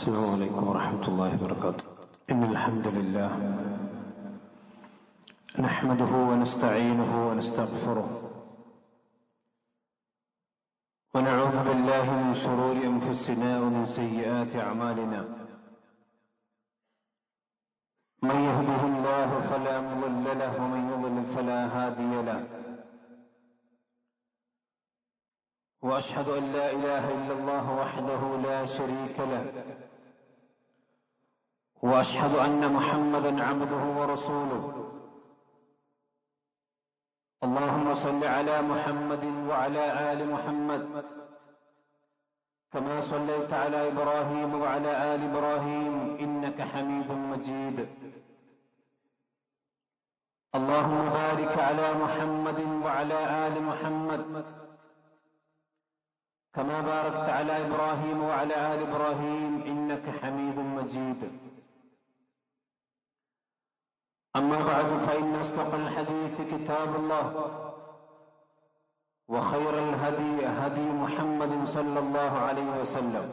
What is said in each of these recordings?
السلام عليكم ورحمة الله وبركاته. إن الحمد لله نحمده ونستعينه ونستغفره ونعوذ بالله من شرور أنفسنا ومن سيئات أعمالنا. من يهده الله فلا مضل له ومن يضلل فلا هادي له. وأشهد أن لا إله إلا الله وحده لا شريك له، وأشهد أن محمدا عبده ورسوله. اللهم صل على محمد وعلى آل محمد كما صليت على إبراهيم وعلى آل إبراهيم إنك حميد مجيد. اللهم بارك على محمد وعلى آل محمد كما باركت على إبراهيم وعلى آل إبراهيم إنك حميد مجيد. أما بعد، فإن أصدق الحديث كتاب الله، وخير الهدي هدي محمد صلى الله عليه وسلم،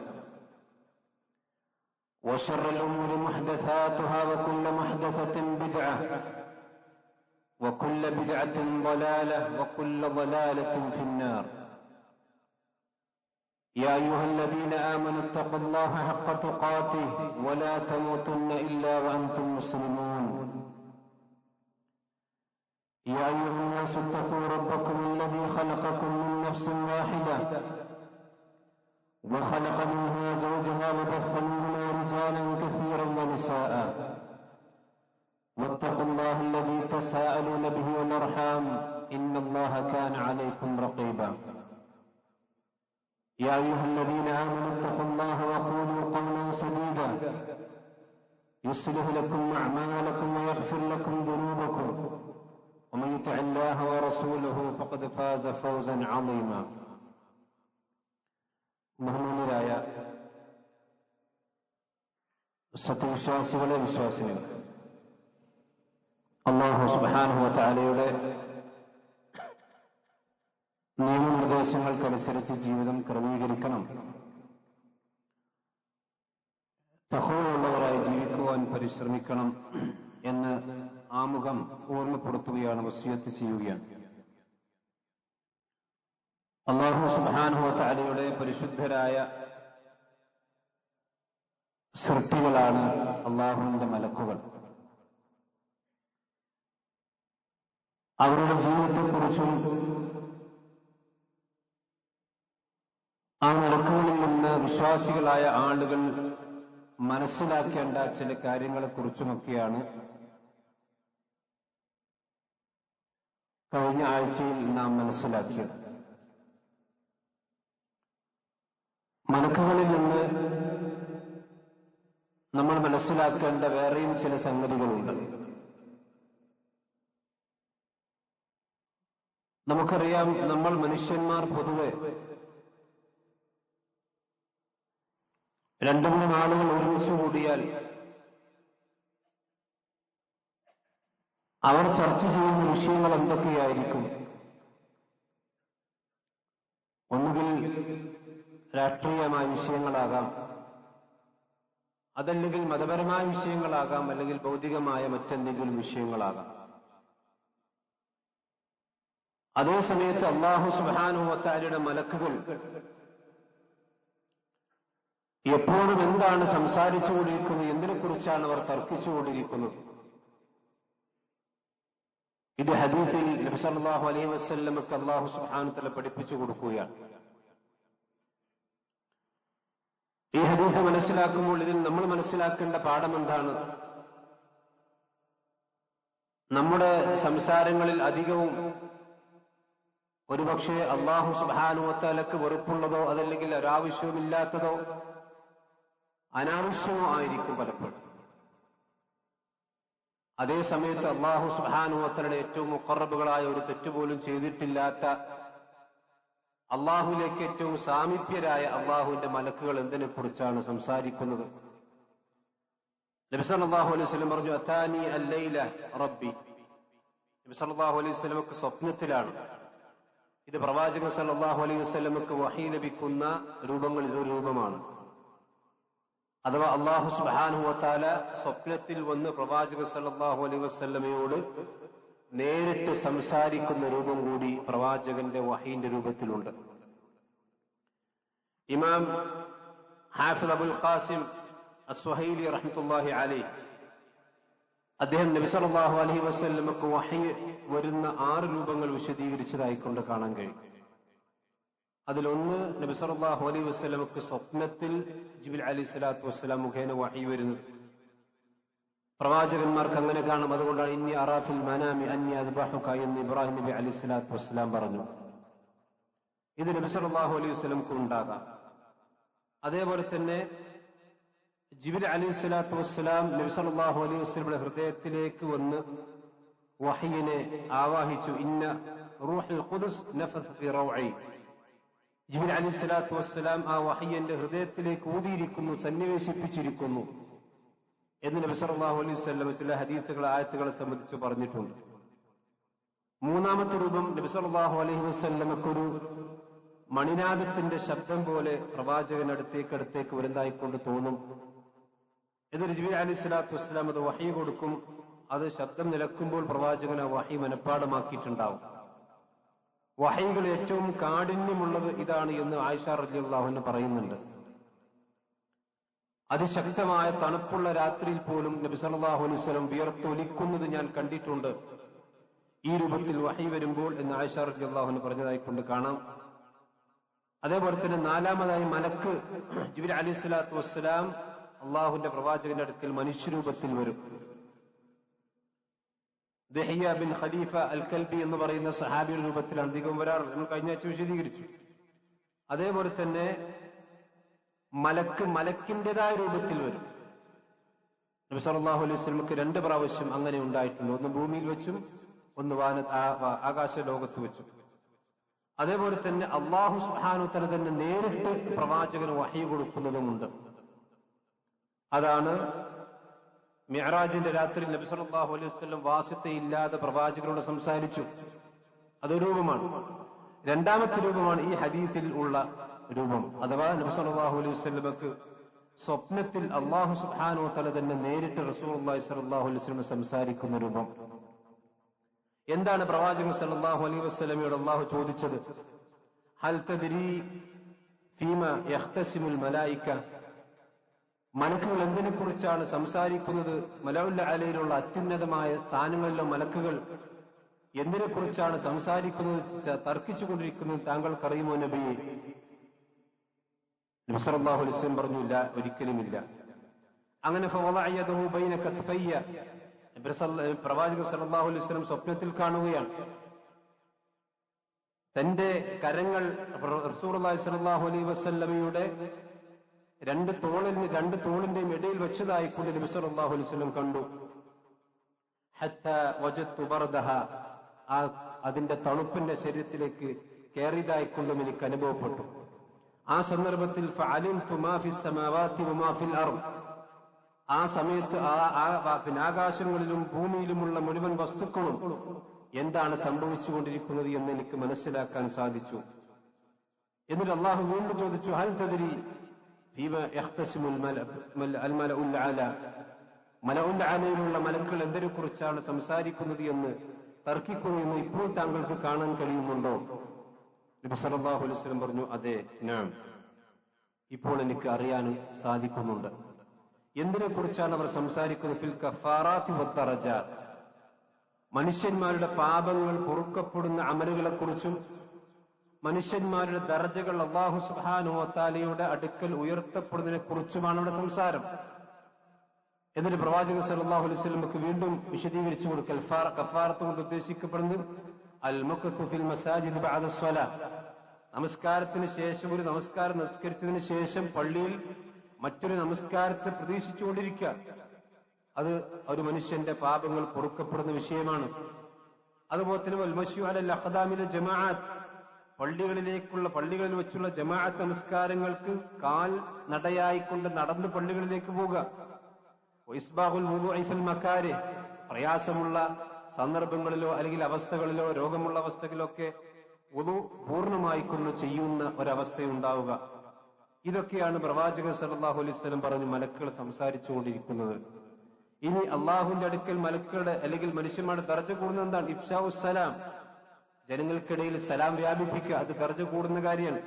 وشر الأمور محدثاتها، وكل محدثة بدعة، وكل بدعة ضلالة، وكل ضلالة في النار. يا أيها الذين آمنوا اتقوا الله حق تقاته ولا تموتن إلا وأنتم مسلمون. يا أيها الناس اتقوا ربكم الذي خلقكم من نفس واحدة وخلق منها زوجها وبث منهما رجالا كثيرا ونساء، واتقوا الله الذي تساءلون به والأرحام إن الله كان عليكم رقيبا. يا أيها الذين آمنوا اتقوا الله وقولوا قولا سديدا يصلح لكم أعمالكم ويغفر لكم ذنوبكم، ومن يطع الله ورسوله فقد فاز فوزا عظيما. ബഹുമാന്യരായ സത്യവിശ്വാസികളെ, വിശ്വാസികൾ, അല്ലാഹു സുബ്ഹാനഹു വ തആലയുടെ നിയമനിർദ്ദേശങ്ങൾക്കനുസരിച്ച് ജീവിതം ക്രമീകരിക്കണം, തഖ്വയുള്ളവരായി ജീവിക്കുവാൻ പരിശ്രമിക്കണം എന്ന് ആമുഖം ഓർമ്മപ്പെടുത്തുകയാണ്, വസിയത്ത് ചെയ്യുകയാണ്. അല്ലാഹു സുബ്ഹാനഹു വ തആലയുടെ പരിശുദ്ധരായ സൃഷ്ടികളാണ് അല്ലാഹുവിന്റെ മലക്കുകൾ. അവരുടെ ജീവിതത്തെക്കുറിച്ചും ആ മലക്കുകളിൽ നിന്ന് വിശ്വാസികളായ ആളുകൾ മനസ്സിലാക്കേണ്ട ചില കാര്യങ്ങളെക്കുറിച്ചുമൊക്കെയാണ് കഴിഞ്ഞ ആഴ്ചയിൽ നാം മനസ്സിലാക്കിയത്. മലക്കുകളിൽ നിന്ന് നമ്മൾ മനസ്സിലാക്കേണ്ട വേറെയും ചില സംഗതികളുണ്ട്. നമുക്കറിയാം, നമ്മൾ മനുഷ്യന്മാർ പൊതുവെ രണ്ടു മൂന്ന് ആളുകൾ ഒരുമിച്ച് കൂടിയാൽ അവർ ചർച്ച ചെയ്യുന്ന വിഷയങ്ങൾ എന്തൊക്കെയായിരിക്കും? ഒന്നുകിൽ രാഷ്ട്രീയമായ വിഷയങ്ങളാകാം, അതല്ലെങ്കിൽ മതപരമായ വിഷയങ്ങളാകാം, അല്ലെങ്കിൽ ഭൗതികമായ മറ്റെന്തെങ്കിലും വിഷയങ്ങളാകാം. അതേ സമയത്ത് അല്ലാഹു സുബ്ഹാനഹു വ തആലയുടെ മലക്കുകൾ എപ്പോഴും എന്താണ് സംസാരിച്ചുകൊണ്ടിരിക്കുന്നത്, എന്തിനെക്കുറിച്ചാണ് അവർ തർക്കിച്ചുകൊണ്ടിരിക്കുന്നത്? ഇത് ഹദീസിൽ നബി സല്ലല്ലാഹു അലൈഹി വസല്ലമക്ക് അല്ലാഹു സുബ്ഹാനഹു വ തആല പഠിപ്പിച്ചു കൊടുക്കുകയാണ്. ഈ ഹദീസ് മനസ്സിലാക്കുമ്പോൾ ഇതിൽ നമ്മൾ മനസ്സിലാക്കേണ്ട പാഠം എന്താണ്? നമ്മുടെ സംസാരങ്ങളിൽ അധികവും ഒരുപക്ഷെ അല്ലാഹു സുബ്ഹാനഹു വ തആലക്ക് വെറുപ്പുള്ളതോ അതല്ലെങ്കിൽ ഒരാവശ്യവുമില്ലാത്തതോ അനാവശ്യമോ ആയിരിക്കും പലപ്പോഴും. അതേ സമയത്ത് അല്ലാഹു സുബ്ഹാനഹു വ തആലയുടെ ഏറ്റവും മുഖറബുകളായ ഒരു തെറ്റുപോലും ചെയ്തിട്ടില്ലാത്ത, അള്ളാഹുവിലേക്ക് ഏറ്റവും സാമീപ്യരായ അള്ളാഹുവിന്റെ മലക്കുകൾ എന്തിനെ കുറിച്ചാണ് സംസാരിക്കുന്നത്? നബി സല്ലല്ലാഹു അലൈഹി വസല്ലം പറഞ്ഞു, അതാനി അല്ലൈല റബ്ബി. നബി സല്ലല്ലാഹു അലൈഹി വസല്ലമക്ക് സ്വപ്നത്തിലാണ്. ഇത് പ്രവാചകൻ സല്ലല്ലാഹു അലൈഹി വസല്ലമക്ക് വഹീ ലഭിക്കുന്ന രൂപങ്ങളിൽ ഒരു രൂപമാണ്. അഥവാ അല്ലാഹു സുബ്ഹാനഹു വ തആല സ്വപ്നത്തിൽ വന്ന് പ്രവാചകൻ സല്ലല്ലാഹു അലൈഹി വസല്ലമയോട് നേരിട്ട് സംസാരിക്കുന്ന രൂപം കൂടി പ്രവാചകന്റെ വഹീന്റെ രൂപത്തിലുണ്ട്. ഇമാം ഹാഫിദ് അബുൽ ഖാസിം അസ്വഹൈലി റഹ്മത്തുള്ളാഹി അലൈഹി അദ്ദേഹം നബി സല്ലല്ലാഹു അലൈഹി വസല്ലമക്ക് വഹീ വരുന്ന 6 രൂപങ്ങൾ വിശദീകരിച്ചതായിക്കൊണ്ട് കാണാൻ കഴിയും. അതിലൊന്ന് നബി സല്ലല്ലാഹു അലൈഹി വസല്ലമക്ക് സ്വപ്നത്തിൽ ജിബ്രീൽ അലൈഹിസ്സലാത്തു വസ്സലാം മുഖേന വഹീ വരുന്നത്. പ്രവാചകന്മാർക്ക് അങ്ങനെ കാണും. അതുകൊണ്ടാണ് ഇന്നി അറാഫിൽ മനാമി അന്നി അദ്ബഹുക എന്ന് ഇബ്രാഹിം നബി അലൈഹിസ്സലാത്തു വസ്സലാം പറഞ്ഞു. ഇത് നബി സല്ലല്ലാഹു അലൈഹി വസല്ലമക്ക് ഉണ്ടാകാം. അതേപോലെ തന്നെ ജിബ്രീൽ അലൈഹിസ്സലാത്തു വസ്സലാം നബി സല്ലല്ലാഹു അലൈഹി വസല്ലമയുടെ ഹൃദയത്തിലേക്ക് വന്ന് വഹീനെ ആവാഹിച്ചു. ഇന്ന റൂഹുൽ ഖുദ്സ് നഫസ ഫി റൗഇ. ജിബ്രീൽ അലൈഹിസ്സലാത്തു വസ്സലാം ആ വഹീ എന്റെ ഹൃദയത്തിലേക്ക് ഊതിയിരിക്കുന്നു, സന്നിവേശിപ്പിച്ചിരിക്കുന്നു എന്ന് നബി സല്ലല്ലാഹു അലൈഹി വസല്ലം ചില ഹദീസുകളെ ആയത്തുകളെ സംബന്ധിച്ച് പറഞ്ഞിട്ടുണ്ട്. മൂന്നാമത്തെ രൂപം നബി സല്ലല്ലാഹു അലൈഹി വസല്ലമക്കൊരു മണിനാദത്തിന്റെ ശബ്ദം പോലെ പ്രവാചകൻ അടുത്തേക്ക് വരുന്നതായിക്കൊണ്ട് തോന്നും. എന്നിട്ട് ജിബ്രീൽ അലൈഹിസ്സലാത്തു വസ്സലാം അത് വഹീ കൊടുക്കും. അത് ശബ്ദം നിലക്കുമ്പോൾ പ്രവാചകൻ ആ വഹീ മനഃപ്പാടമാക്കിയിട്ടുണ്ടാവും. വഹീകൾ ഏറ്റവും കാഠിന്യമുള്ളത് ഇതാണ് എന്ന് ആയിഷ റളിയല്ലാഹു അൻഹ പറയുന്നുണ്ട്. അതിശക്തമായ തണുപ്പുള്ള രാത്രിയിൽ പോലും നബി സല്ലല്ലാഹു അലൈഹി വസല്ലം വിയർത്തൊലിക്കുന്നത് ഞാൻ കണ്ടിട്ടുണ്ട് ഈ രൂപത്തിൽ വഹീ വരുമ്പോൾ എന്ന് ആയിഷ റളിയല്ലാഹു അൻഹ പറഞ്ഞതായിക്കൊണ്ട് കാണാം. അതേപോലെ തന്നെ നാലാമതായി മലക്ക് ജിബ്രീൽ അലൈഹിസ്സലാത്തു വസ്സലാം അള്ളാഹുവിന്റെ പ്രവാചകന്റെ അടുക്കൽ മനുഷ്യരൂപത്തിൽ വരും. ദഹിയ ബിൻ ഖലീഫ അൽ കൽബി എന്ന് പറയുന്ന സഹാബിയുടെ രൂപത്തിലാണ് അധികം വരാറ്. നമ്മൾ കഴിഞ്ഞ ആഴ്ച വിശദീകരിച്ചു. അതേപോലെ തന്നെ മലക്കിന്റേതായ രൂപത്തിൽ വരും. നബി സല്ലല്ലാഹു അലൈഹി വസല്ലമക്ക് 2 പ്രാവശ്യം അങ്ങനെ ഉണ്ടായിട്ടുണ്ട്. ഒന്ന് ഭൂമിയിൽ വെച്ചും ഒന്ന് ആകാശ ലോകത്ത് വെച്ചും. അതേപോലെ തന്നെ അല്ലാഹു സുബ്ഹാനഹു തആല തന്നെ നേരിട്ട് പ്രവാചകന് വഹീ കൊടുക്കുന്നതുമുണ്ട്. അതാണ് മിഅ്റാജിന്റെ രാത്രി നബി സല്ലല്ലാഹു അലൈഹി വസല്ലം വാസിത്തയില്ലാതെ പ്രവാചകനോട് സംസാരിച്ചു. അതൊരു രൂപമാണ്. രണ്ടാമത്തെ രൂപമാണ് ഈ ഹദീസിൽ ഉള്ള രൂപം. അഥവാ നബി സല്ലല്ലാഹു അലൈഹി വസല്ലമക്ക് സ്വപ്നത്തിൽ അല്ലാഹു സുബ്ഹാനഹു തആല തന്നെ നേരിട്ട് റസൂലുള്ളാഹി സ്വല്ലല്ലാഹു അലൈഹി വസല്ലം സംസാരിക്കുന്ന രൂപം. എന്താണ് പ്രവാചകൻ സല്ലല്ലാഹു അലൈഹി വസല്ലമയോട് അല്ലാഹു ചോദിച്ചത്? ഹൽ തദ്രി ഫീമ യഖ്തസിമുൽ മലായിക. മലക്കുകൾ എന്തിനെ കുറിച്ചാണ് സംസാരിക്കുന്നത്? മലഉൽ അലയിലുള്ള അത്യുന്നതമായ സ്ഥാനങ്ങളിലെ മലക്കുകൾ എന്തിനെ കുറിച്ചാണ് സംസാരിക്കുന്നത്, തർക്കിച്ചുകൊണ്ടിരിക്കുന്നത് താങ്കൾക്കറിയുമോ നബിയെ? നബി സല്ലല്ലാഹു അലൈഹി വസല്ലം പറഞ്ഞു, ഇല്ല, ഒരിക്കലുമില്ല. അങ്ങനെ ഫവളഅ യദഹു ബൈന കത്ഫയ്യ. പ്രവാചകൻ സല്ലല്ലാഹു അലൈഹി വസല്ലം സ്വപ്നത്തിൽ കാണുകയാണ് തന്റെ കരങ്ങൾ റസൂലുള്ളാഹി സ്വല്ലല്ലാഹു അലൈഹി വസല്ലമയുടെ രണ്ട് തോളിന്റെയും ഇടയിൽ വെച്ചതായിക്കൊണ്ട് നബി സല്ലല്ലാഹു അലൈഹി വസല്ലം കണ്ടു. ഹത്താ വജദ്തു ബർദഹ. അതിന്റെ തണുപ്പിന്റെ ശരീരത്തിലേക്ക് കയറിയതായിക്കൊണ്ടും എനിക്ക് അനുഭവപ്പെട്ടു. ആ സന്ദർഭത്തിൽ ഫഅലിംതു മാ ഫിസ് സമാവാതി വമാ ഫിൽ അർദ്. ആ സമയത്ത് ആകാശങ്ങളിലും ഭൂമിയിലുമുള്ള മുഴുവൻ വസ്തുക്കളും എന്താണ് സംഭവിച്ചുകൊണ്ടിരിക്കുന്നത് എന്ന് എനിക്ക് മനസ്സിലാക്കാൻ സാധിച്ചു. എന്നിട്ട് അല്ലാഹു വീണ്ടും ചോദിച്ചു, ഹൽ തദ്രി ഫീമ യഖ്തസിമുൽ മലഉൽ അല. മലഉൽ അലയിലുള്ള മലക്കുകൾ എന്തിനെ കുറിച്ചാണ് സംസാരിക്കുന്നത് എന്ന് തർക്കിക്കുമെന്ന് ഇപ്പോൾ താങ്കൾക്ക് കാണാൻ കഴിയുന്നുണ്ടോ? നബി സല്ലല്ലാഹു അലൈഹി വസല്ലം പറഞ്ഞു, അതെ, ഞാൻ ഇപ്പോൾ എനിക്ക് അറിയാനും സാധിക്കുന്നുണ്ട്. എന്തിനെ കുറിച്ചാണ് അവർ സംസാരിക്കുന്നത്? ഫിൽ കഫാറാത്തി വദ്ദറജാത്ത്. മനുഷ്യന്മാരുടെ പാപങ്ങൾ പൊറുക്കപ്പെടുന്ന അമലുകളെ കുറിച്ചും മനുഷ്യന്മാരുടെ ദർജകൾ അല്ലാഹു സുബ്ഹാനഹു വ തആലയുടെ അടുക്കൽ ഉയർത്തപ്പെടുന്നതിനെ കുറിച്ചുമാണ് അവിടെ സംസാരം. എന്നിട്ട് പ്രവാചകൻ സല്ലല്ലാഹു അലൈഹി വസല്ലമക്ക് വീണ്ടും വിശദീകരിച്ചു കൊടുക്കൽ. കഫാറത്ത് കൊണ്ട് ഉദ്ദേശിക്കപ്പെടുന്നത് അൽ മക്തു ഫിൽ മസാജിദ് ബഅദ സ്വലാ. നമസ്കാരത്തിന് ശേഷം ഒരു നമസ്കാരം നമസ്കരിച്ചതിന് ശേഷം പള്ളിയിൽ മറ്റൊരു നമസ്കാരത്തെ പ്രതീക്ഷിച്ചുകൊണ്ടിരിക്കുക. അത് ഒരു മനുഷ്യന്റെ പാപങ്ങൾ പൊറുക്കപ്പെടുന്ന വിഷയമാണ്. അതുപോലെ തന്നെ വൽ മശ്യു അലൽ അഖ്ദാമിൽ ജമാഅത്ത്. പള്ളികളിൽ വെച്ചുള്ള ജമാഅത്ത് നമസ്കാരങ്ങൾക്ക് കാൽ നടയായിക്കൊണ്ട് നടന്ന് പള്ളികളിലേക്ക് പോവുക. ഇസ്ബാഹുൽ വുദൂഇ ഫിൽ മകാരിഹ്. പ്രയാസമുള്ള സന്ദർഭങ്ങളിലോ അല്ലെങ്കിൽ അവസ്ഥകളിലോ രോഗമുള്ള അവസ്ഥകളിലോ ഒക്കെ വുദു പൂർണ്ണമായിക്കൊണ്ട് ചെയ്യുന്ന ഒരവസ്ഥയുണ്ടാവുക. ഇതൊക്കെയാണ് പ്രവാചകൻ സല്ലല്ലാഹു അലൈഹി വസല്ലം പറഞ്ഞു മലക്കുകൾ സംസാരിച്ചു കൊണ്ടിരിക്കുന്നത്. ഇനി അള്ളാഹുവിന്റെ അടുക്കൽ മലക്കുകളുടെ അല്ലെങ്കിൽ മനുഷ്യന്മാരുടെ ദർജ കൂടുന്നത് എന്താണ്? ഇഫ്ശാഉസ് സലാം, ജനങ്ങൾക്കിടയിൽ സലാം വ്യാപിപ്പിക്കുക, അത് ദർജ കൂടുന്ന കാര്യമാണ്.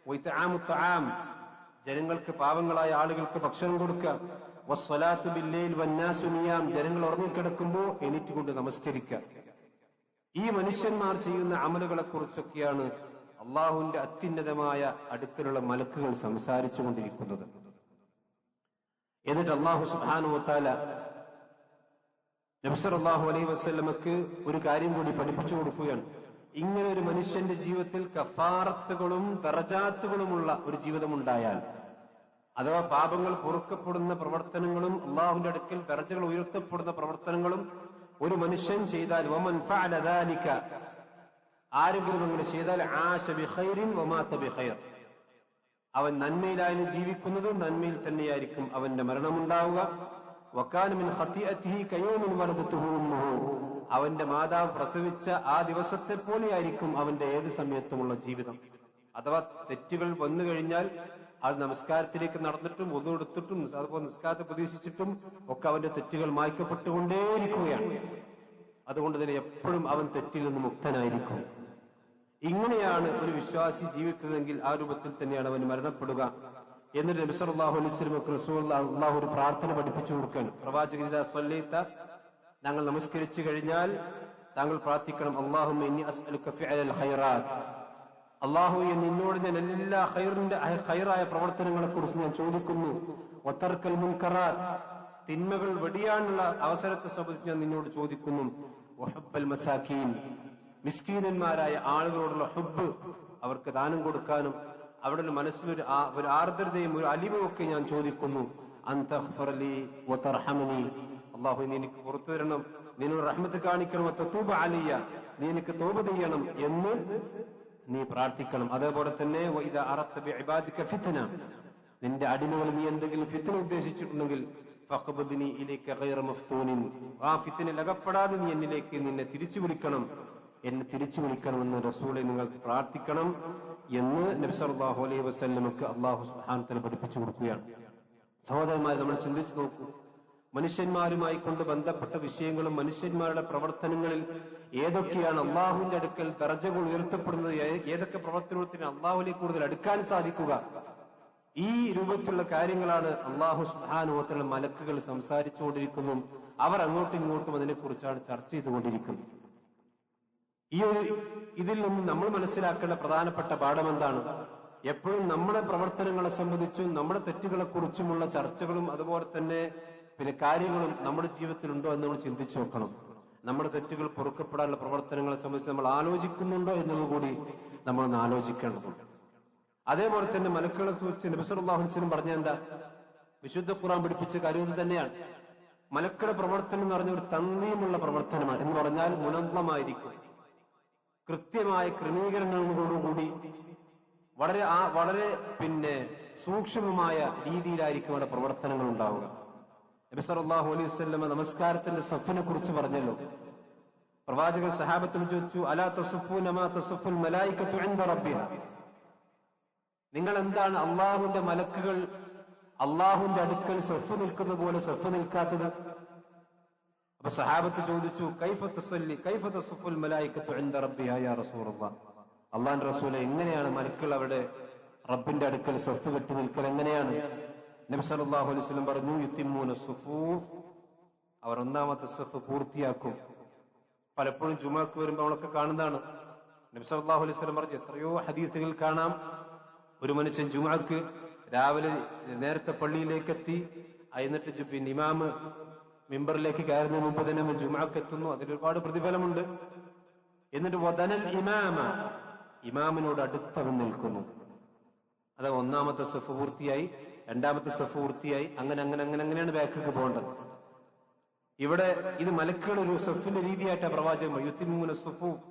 വഇത്ആമുത് തആം, ജനങ്ങൾക്ക് പാവങ്ങളായ ആളുകൾക്ക് ഭക്ഷണം കൊടുക്കുക. വസ്സലാത്തു ബില്ലൈൽ വന്നാസു നിയാം, ജനങ്ങൾ ഉറങ്ങിക്കിടക്കുമ്പോൾ എണീറ്റുകൊണ്ട് നമസ്കരിക്കുക. ഈ മനുഷ്യന്മാർ ചെയ്യുന്ന അമലുകളെ കുറിച്ചൊക്കെയാണ് അള്ളാഹുവിന്റെ അത്യുന്നതമായ അടുക്കലുള്ള മലക്കുകൾ സംസാരിച്ചു കൊണ്ടിരിക്കുന്നത്. എന്നിട്ട് അള്ളാഹു സുബ്ഹാനഹു വ തആല നബി സല്ലല്ലാഹു അലൈഹി വസല്ലമക്ക് ഒരു കാര്യം കൂടി പഠിപ്പിച്ചു കൊടുക്കുകയാണ്. ഇങ്ങനെ ഒരു മനുഷ്യന്റെ ജീവിതത്തിൽ കഫാറത്തുകളും ദറജാത്തുകളുമുള്ള ഒരു ജീവിതമുണ്ടായാൽ, അഥവാ പാപങ്ങൾ പൊറുക്കപ്പെടുന്ന പ്രവർത്തനങ്ങളും അള്ളാഹുവിന്റെ അടുക്കൽ ദറജകൾ ഉയർത്തപ്പെടുന്ന പ്രവർത്തനങ്ങളും ഒരു മനുഷ്യൻ ചെയ്താൽ, വമൻ ഫഅല ദാലിക, ആരെങ്കിലും അങ്ങനെ ചെയ്താൽ, ആശ ബിഖൈറിൻ വമാത ബിഖൈർ, അവൻ നന്മയിലായാലും ജീവിക്കുന്നത് നന്മയിൽ തന്നെയായിരിക്കും അവന്റെ മരണമുണ്ടാവുക. വകാന മിൻ ഖതിഅതിഹി കയൗമിൻ വലദതുഹു ഉമ്മുഹു, അവന്റെ മാതാവ് പ്രസവിച്ച ആ ദിവസത്തെ പോലെയായിരിക്കും അവന്റെ ഏത് സമയത്തുമുള്ള ജീവിതം. അഥവാ തെറ്റുകൾ വന്നു കഴിഞ്ഞാൽ അത് നമസ്കാരത്തിലേക്ക് നടന്നിട്ടും ഒന്നു എടുത്തിട്ടും അതുപോലെ നിസ്കാരത്തെ പ്രതീക്ഷിച്ചിട്ടും ഒക്കെ അവന്റെ തെറ്റുകൾ മായ്ക്കപ്പെട്ടുകൊണ്ടേയിരിക്കുകയാണ്. അതുകൊണ്ട് തന്നെ എപ്പോഴും അവൻ തെറ്റിൽ നിന്ന് മുക്തനായിരിക്കും. ഇങ്ങനെയാണ് ഒരു വിശ്വാസി ജീവിക്കുന്നതെങ്കിൽ ആ രൂപത്തിൽ തന്നെയാണ് അവൻ മരണപ്പെടുക. എന്നിട്ട് നബി സല്ലല്ലാഹു അലൈഹി വസല്ലം റസൂലുള്ളാഹി അല്ലാഹു ഒരു പ്രാർത്ഥന പഠിപ്പിച്ചു കൊടുക്കാൻ, പ്രവാചകൻ ഇദാ സ്വല്ലൈത, ഞങ്ങൾ നമസ്കരിച്ചു കഴിഞ്ഞാൽ താങ്കൾ പ്രാർത്ഥിക്കണം, അല്ലാഹുമ്മ ഇന്നി അസ്അലുക ഫിഅലൽ ഖൈറാത്ത്, അല്ലാഹുവേ നിന്നോട് ഞാൻ എല്ലാ ഖൈറായ പ്രവർത്തനങ്ങളെ കുറിച്ച് ഞാൻ ചോദിക്കുന്നു. വതർക്കൽ മുൻകറാത്ത്, തിന്മകൾ വെടിയാനുള്ള അവസരത്തെ സംബന്ധിച്ച് ഞാൻ നിന്നോട് ചോദിക്കുന്നു. വഹബ്ബൽ മസാകീൻ, മിസ്കീനന്മാരായ ആളുകളോടുള്ള ഹുബ്ബ്, അവർക്ക് ദാനം കൊടുക്കാനും അവരുടെ മനസ്സിലൊരു ഒരു ആർദ്രതയും ഒരു അലിവും ഒക്കെ ഞാൻ ചോദിക്കുന്നു. അൻതഗ്ഫിർലി വതർഹമനി, അല്ലാഹു നീ എനിക്ക് പുറത്തു തരണം, നീ എന്നോട് റഹ്മത്ത് കാണിക്കണം. വതതൂബ അലയ്യ, നീ എനിക്ക് തൗബ ചെയ്യണം എന്ന് നീ പ്രാർത്ഥിക്കണം. അതേപോലെ തന്നെ വഇദാ അറദ്ത ബിഇബാദിക ഫിത്ന, നിന്റെ അടിമകൾ നീ എന്തെങ്കിലും ഫിത്ന ഉദ്ദേശിച്ചിട്ടുണ്ടെങ്കിൽ ഫഖ്ബദ്നി ഇലൈക ഗൈറ മഫ്തൂനിൻ, ആ ഫിത്നയിൽ അകപ്പെടാതെ നീ എന്നിലേക്ക് നിന്നെ തിരിച്ചു വിളിക്കണം, എന്നെ തിരിച്ചു വിളിക്കണമെന്ന് റസൂലെ നിങ്ങൾക്ക് പ്രാർത്ഥിക്കണം എന്ന് നബി സല്ലല്ലാഹു അലൈഹി വസല്ലമക്ക് അല്ലാഹു സുബ്ഹാനഹു വ തആല പഠിപ്പിച്ചു കൊടുക്കുകയാണ്. സഹോദരന്മാരെ, നമ്മൾ ചിന്തിച്ചു നോക്കൂ, മനുഷ്യന്മാരുമായി കൊണ്ട് ബന്ധപ്പെട്ട വിഷയങ്ങളും മനുഷ്യന്മാരുടെ പ്രവർത്തനങ്ങളിൽ ഏതൊക്കെയാണ് അള്ളാഹുവിന്റെ അടുക്കൽ ദർജകൾ ഉയർത്തപ്പെടുന്നത്, ഏതൊക്കെ പ്രവർത്തനത്തിന് അള്ളാഹുവിലേക്ക് കൂടുതൽ അടുക്കാൻ സാധിക്കുക, ഈ രൂപത്തിലുള്ള കാര്യങ്ങളാണ് അള്ളാഹു സുബ്ഹാനഹു വ തആല മലക്കുകൾ സംസാരിച്ചുകൊണ്ടിരിക്കുന്നു. അവർ അങ്ങോട്ടും ഇങ്ങോട്ടും അതിനെക്കുറിച്ചാണ് ചർച്ച ചെയ്തുകൊണ്ടിരിക്കുന്നത്. ഇതിൽ നിന്ന് നമ്മൾ മനസ്സിലാക്കേണ്ട പ്രധാനപ്പെട്ട പാഠം എന്താണ്? എപ്പോഴും നമ്മുടെ പ്രവർത്തനങ്ങളെ സംബന്ധിച്ചും നമ്മുടെ തെറ്റുകളെ കുറിച്ചുമുള്ള ചർച്ചകളും അതുപോലെ തന്നെ കാര്യങ്ങളും നമ്മുടെ ജീവിതത്തിലുണ്ടോ എന്ന് നമ്മൾ ചിന്തിച്ചു നോക്കണം. നമ്മുടെ തെറ്റുകൾ പൊറുക്കപ്പെടാനുള്ള പ്രവർത്തനങ്ങളെ സംബന്ധിച്ച് നമ്മൾ ആലോചിക്കുന്നുണ്ടോ എന്നത് കൂടി നമ്മളൊന്ന് ആലോചിക്കേണ്ടതുണ്ട്. അതേപോലെ തന്നെ മലക്കുകളെ കുറിച്ച് നബി സല്ലല്ലാഹു അലൈഹി വസല്ലം പറഞ്ഞ എന്താ? വിശുദ്ധ ഖുർആൻ പഠിപ്പിച്ച കാര്യം ഇത് തന്നെയാണ്. മലക്കുകളുടെ പ്രവർത്തനം എന്ന് പറഞ്ഞ ഒരു തൻവീമുള്ള പ്രവർത്തനമാണ്. എന്ന് പറഞ്ഞാൽ മുനവ്വമായിരിക്കും, കൃത്യമായ ക്രമീകരണങ്ങളോടുകൂടി വളരെ സൂക്ഷ്മമായ രീതിയിലായിരിക്കും അവിടെ പ്രവർത്തനങ്ങൾ ഉണ്ടാവുക. നബി സല്ലല്ലാഹു അലൈഹി വസല്ലം നമസ്കാരത്തിന്റെ സഫിനെ കുറിച്ച് പറഞ്ഞല്ലോ. പ്രവാചകൻ സഹാബത്തിന് ചോദിച്ചു, അലാ തസുഫൂന മാ തസുഫുൽ മലായികതു ഇൻദ റബ്ബിഹാ, നിങ്ങൾ എന്താണ് അള്ളാഹുവിന്റെ മലക്കുകൾ അള്ളാഹുവിന്റെ അടുക്കൽ സഫ് നിൽക്കുന്ന പോലെ സഫ് നിൽക്കാത്തത്? അപ്പൊ സഹാബത്ത് ചോദിച്ചു, കൈഫ തുസല്ലി കൈഫ തസുഫുൽ മലായികതു ഇൻദ റബ്ബിഹാ യാ റസൂലല്ലാഹ്, അള്ളാഹുവിന്റെ റസൂലെ എങ്ങനെയാണ് മലക്കുകൾ അവിടെ റബ്ബിന്റെ അടുക്കൽ സഫ് കെട്ടി നിൽക്കൽ എങ്ങനെയാണ്? നബി സല്ലല്ലാഹു അലൈഹി വസല്ലം പറഞ്ഞു, യുത്തിമ്മൂന സുഫൂഫ്, അവർ ഒന്നാമത്തെ സഫ് പൂർത്തിയാക്കും. പലപ്പോഴും ജുമുഅക്ക് വരുമ്പോൾ നമ്മളൊക്കെ കാണുന്നതാണ്. നബി സല്ലല്ലാഹു അലൈഹി വസല്ലം പറഞ്ഞു, എത്രയോ ഹദീസുകൾ കാണാം, ഒരു മനുഷ്യൻ ജുമുഅക്ക് രാവിലെ നേരത്തെ പള്ളിയിലേക്ക് എത്തി, എന്നിട്ട് ഇമാമ് മിമ്പറിലേക്ക് കയറുന്നതിന് മുമ്പ് തന്നെ ജുമുഅക്ക് എത്തുന്നു, അതിന് ഒരുപാട് പ്രതിഫലമുണ്ട്. എന്നിട്ട് വദനൽ ഇമാമ, ഇമാമിനോട് അടുത്തവൻ നിൽക്കുന്നു. അത് ഒന്നാമത്തെ സഫ് പൂർത്തിയായി, രണ്ടാമത്തെ സഫ് പൂർത്തിയായി, അങ്ങനെയാണ് ബാക്കിലേക്ക് പോകേണ്ടത്. ഇവിടെ ഇത് മലക്കുകൾ ഒരു സഫിന്റെ രീതിയായിട്ടാണ് പ്രവാചകൻ യുത്തിമ്മൂന സുഫൂഫ്,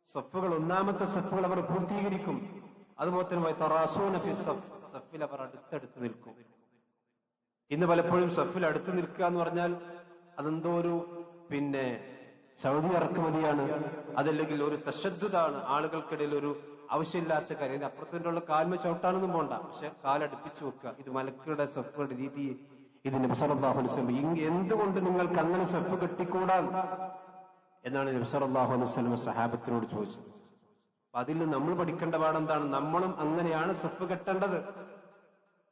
സഫുകൾ ഒന്നാമത്തെ സഫുകൾ അവർ പൂർത്തീകരിക്കും. അതുപോലെ തന്നെ തറാസൂന ഫി സഫ്, സഫിൽ അവർ അടുത്തടുത്ത് നിൽക്കും. ഇന്ന് പലപ്പോഴും സഫിൽ അടുത്ത് നിൽക്കുക എന്ന് പറഞ്ഞാൽ അതെന്തോ ഒരു സൗദി ഇറക്കുമതിയാണ്, അതല്ലെങ്കിൽ ഒരു തശദ്ദുദാണ്, ആളുകൾക്കിടയിൽ ഒരു ആവശ്യമില്ലാത്ത കാര്യം. അപ്പുറത്തിനുള്ള കാൽമ ചവിട്ടാനൊന്നും പോണ്ട, പക്ഷെ കാലടുപ്പിച്ചു വെക്കുക. ഇത് മലക്കുകളുടെ സഫുകളുടെ രീതി. ഇത് നബി സല്ലല്ലാഹു അലൈഹി വസല്ലം എന്തുകൊണ്ട് നിങ്ങൾക്ക് അങ്ങനെ സഫ് കെട്ടിക്കൂടാ എന്നാണ് നബി സല്ലല്ലാഹു അലൈഹി വസല്ലം സഹാബത്തിനോട് ചോദിച്ചത്. അപ്പൊ അതിൽ നിന്ന് നമ്മൾ പഠിക്കേണ്ട പാടെന്താണ്? നമ്മളും അങ്ങനെയാണ് സഫ് കെട്ടേണ്ടത്.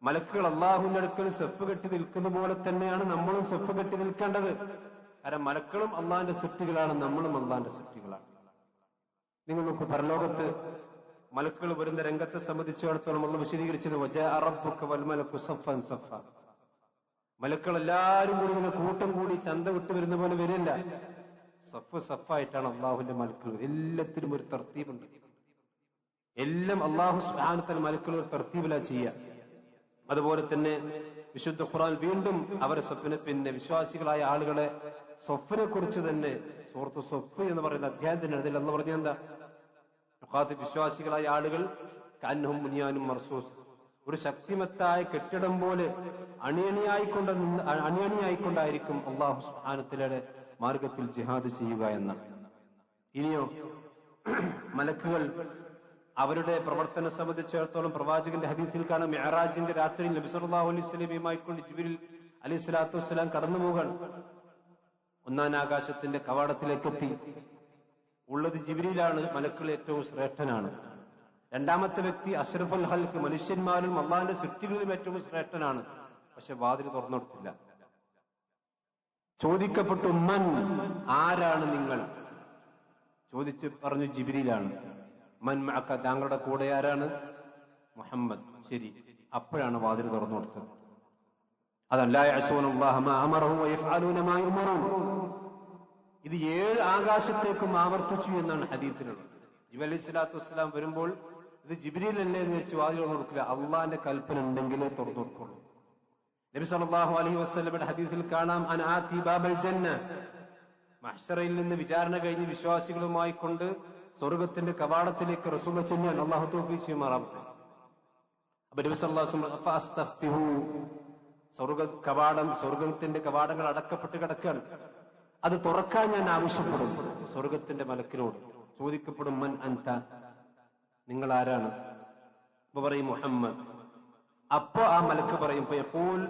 മലക്കുകൾ അള്ളാഹുവിന്റെ അടുക്കൽ സഫ് കെട്ടി നിൽക്കുന്ന പോലെ തന്നെയാണ് നമ്മളും സഫ് കെട്ടി നിൽക്കേണ്ടത്. കാരണം മലക്കളും അള്ളാഹിന്റെ സൃഷ്ടികളാണ്, നമ്മളും അള്ളാഹിന്റെ സൃഷ്ടികളാണ്. നിങ്ങൾ നോക്കൂ, പരലോകത്ത് മലക്കുകൾ വരുന്ന രംഗത്തെ സംബന്ധിച്ചിടത്തോളം അള്ളാഹു വിശദീകരിച്ചത് വജാഅ റബ്ബുക വൽ മലക്കു സഫൻ സഫ. മലക്കൾ എല്ലാവരും കൂടി ഇങ്ങനെ കൂട്ടം കൂടി ചന്ത വിട്ട് വരുന്ന പോലെ വരില്ല. സഫ് സഫായിട്ടാണ് അള്ളാഹുവിന്റെ മലക്കുകൾ. എല്ലാത്തിനും ഒരു തർത്തീബുണ്ട്. എല്ലാം അള്ളാഹു സുബ്ഹാനഹു വ തആല മലക്കുകൾ ഒരു തർത്തീബിലാ ചെയ്യുക. അതുപോലെ തന്നെ വിശുദ്ധ ഖുർആൻ വീണ്ടും അവരെ പിന്നെ വിശ്വാസികളായ ആളുകളെ സഫിനെ കുറിച്ച് തന്നെ സൂറത്ത് സഫ് എന്ന് പറയുന്ന അധ്യായത്തിന് അതിൽ അള്ളാഹു പറഞ്ഞ എന്താ? വിശ്വാസികളായ ആളുകൾ കഅന്നഹും ബുനിയാനും മർസൂസ്, ഒരു ശക്തിമത്തായ കെട്ടിടം പോലെ അണിയണിയായിക്കൊണ്ടായിരിക്കും അള്ളാഹു സുബ്ഹാനഹു വ തആലയുടെ മാർഗത്തിൽ ജിഹാദ് ചെയ്യുക എന്നാണ്. ഇനിയോ മലക്കുകൾ അവരുടെ പ്രവർത്തനം സംബന്ധിച്ചിടത്തോളം പ്രവാചകന്റെ ഹദീസിൽ കാണാം, മിഅ്റാജിന്റെ രാത്രിയിൽ നബി സല്ലല്ലാഹു അലൈഹി വസല്ലമയുമായി കൊണ്ട് ജിബ്രീൽ അലൈഹി സ്വലാത്തു വസ്സലാം കടന്നു പോകാൻ ഒന്നാം ആകാശത്തിന്റെ കവാടത്തിലേക്ക് എത്തി. ഉള്ളത് ജിബ്രീലാണ്, മലക്കുകൾ ഏറ്റവും ശ്രേഷ്ഠനാണ്. രണ്ടാമത്തെ വ്യക്തി അഷ്റഫുൽ ഖൽഖ്, മനുഷ്യന്മാരും അള്ളാഹിന്റെ സൃഷ്ടികളിലും ഏറ്റവും ശ്രേഷ്ഠനാണ്. പക്ഷെ വാതിൽ തുറന്നു കൊടുത്തില്ല. ചോദിക്കപ്പെട്ടു, മൻ, ആരാണ് നിങ്ങൾ? ചോദിച്ചു പറഞ്ഞു ജിബ്രീലാണ്. മൻ മഅക, താങ്കളുടെ കൂടെ ആരാണ്? മുഹമ്മദ്. ശരി, അപ്പോഴാണ് വാതിൽ തുറന്നു കൊടുത്തത്. അതല്ലാ യഅസൂനല്ലാഹ മാ അമറഹും വയഫ്അലൂന മാ യുമറൂൻ. ഇത് 7 ആകാശത്തേക്കും ആവർത്തിച്ചു എന്നാണ് ഹദീസിലുള്ളത്. ജിബ്രീൽ അലൈഹി സ്വലാത്തു വസ്സലാം വരുമ്പോൾ ഇത് ജിബ്രീൽ അല്ലേ എന്ന് വെച്ച് വാതിൽ തുറന്നു കൊടുക്കില്ല. അള്ളാന്റെ കൽപ്പന ഉണ്ടെങ്കിലേ തുറന്നു കൊടുക്കുള്ളൂ. നബി സല്ലല്ലാഹു അലൈഹി വസല്ലമയുടെ ഹദീസിൽ കാണാം, അന ആതി ബാബൽ ജന്ന, മഹ്ശറയിൽ നിന്ന് വിചാരണ കഴിഞ്ഞ് വിശ്വാസികളുമായി കൊണ്ട് സ്വർഗത്തിന്റെ കവാടത്തിലേക്ക് റസൂൽ ചെല്ലാൻ അല്ലാഹു തൗഫീഖ് ചെയ്യുമാറാവട്ടെ. അപ്പൊ നബി സല്ലല്ലാഹു അലൈഹി വസല്ലം ഫഅസ്തഫ്തിഹു, സ്വർഗത്തിന്റെ കവാടങ്ങൾ അടക്കപ്പെട്ട് കിടക്കുകയാണ്. അത് തുറക്കാൻ ഞാൻ ആവശ്യപ്പെടും. സ്വർഗത്തിന്റെ മലക്കിനോട് ചോദിക്കപ്പെടും, മൻ അൻത, നിങ്ങൾ ആരാണ്? അപ്പൊ പറയും മുഹമ്മദ്. അപ്പോ ആ മലക്ക് പറയും, ഫയഖൂൽ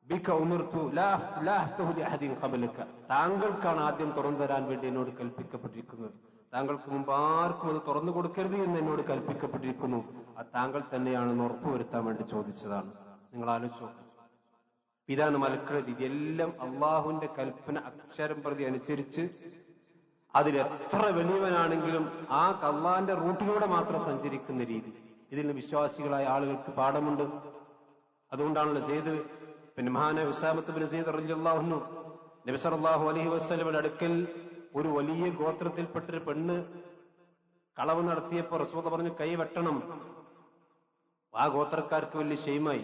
ബിക ഉമിർതു ലാ അഫ്തഹു ലിഅഹദിൻ ഖബലക, താങ്കൾക്കാണ് ആദ്യം തുറന്നു തരാൻ വേണ്ടി എന്നോട് കൽപ്പിക്കപ്പെട്ടിരിക്കുന്നത്. താങ്കൾക്ക് മുമ്പ് ആർക്കും അത് തുറന്നു കൊടുക്കരുത് എന്ന് എന്നോട് കൽപ്പിക്കപ്പെട്ടിരിക്കുന്നു. അത് താങ്കൾ തന്നെയാണെന്ന് ഉറപ്പുവരുത്താൻ വേണ്ടി ചോദിച്ചതാണ്. നിങ്ങൾ ആലോചിച്ചു. ഇതാണ് മലക്കുകളുടെ രീതി. എല്ലാം അള്ളാഹുവിന്റെ കൽപ്പന അക്ഷരം പ്രതി അനുസരിച്ച് അതിൽ എത്ര വലിയവനാണെങ്കിലും ആ അള്ളാഹിന്റെ റൂട്ടിലൂടെ മാത്രം സഞ്ചരിക്കുന്ന രീതി. ഇതിൽ വിശ്വാസികളായ ആളുകൾക്ക് പാഠമുണ്ട്. അതുകൊണ്ടാണല്ലോ സെയ്ദ് പിന്നെ മഹാനായ ഉസാമത്ത് ബിൻ സെയ്ദ് റളിയല്ലാഹു അൻഹു നബി സല്ലല്ലാഹു അലൈഹി വസല്ലമയുടെ അടുക്കൽ ഒരു വലിയ ഗോത്രത്തിൽപ്പെട്ടൊരു പെണ്ണ് കളവ് നടത്തിയപ്പോൾ റസൂൽ പറഞ്ഞു, കൈ വെട്ടണം. ആ ഗോത്രക്കാർക്ക് വലിയ ഷെയ്മായി.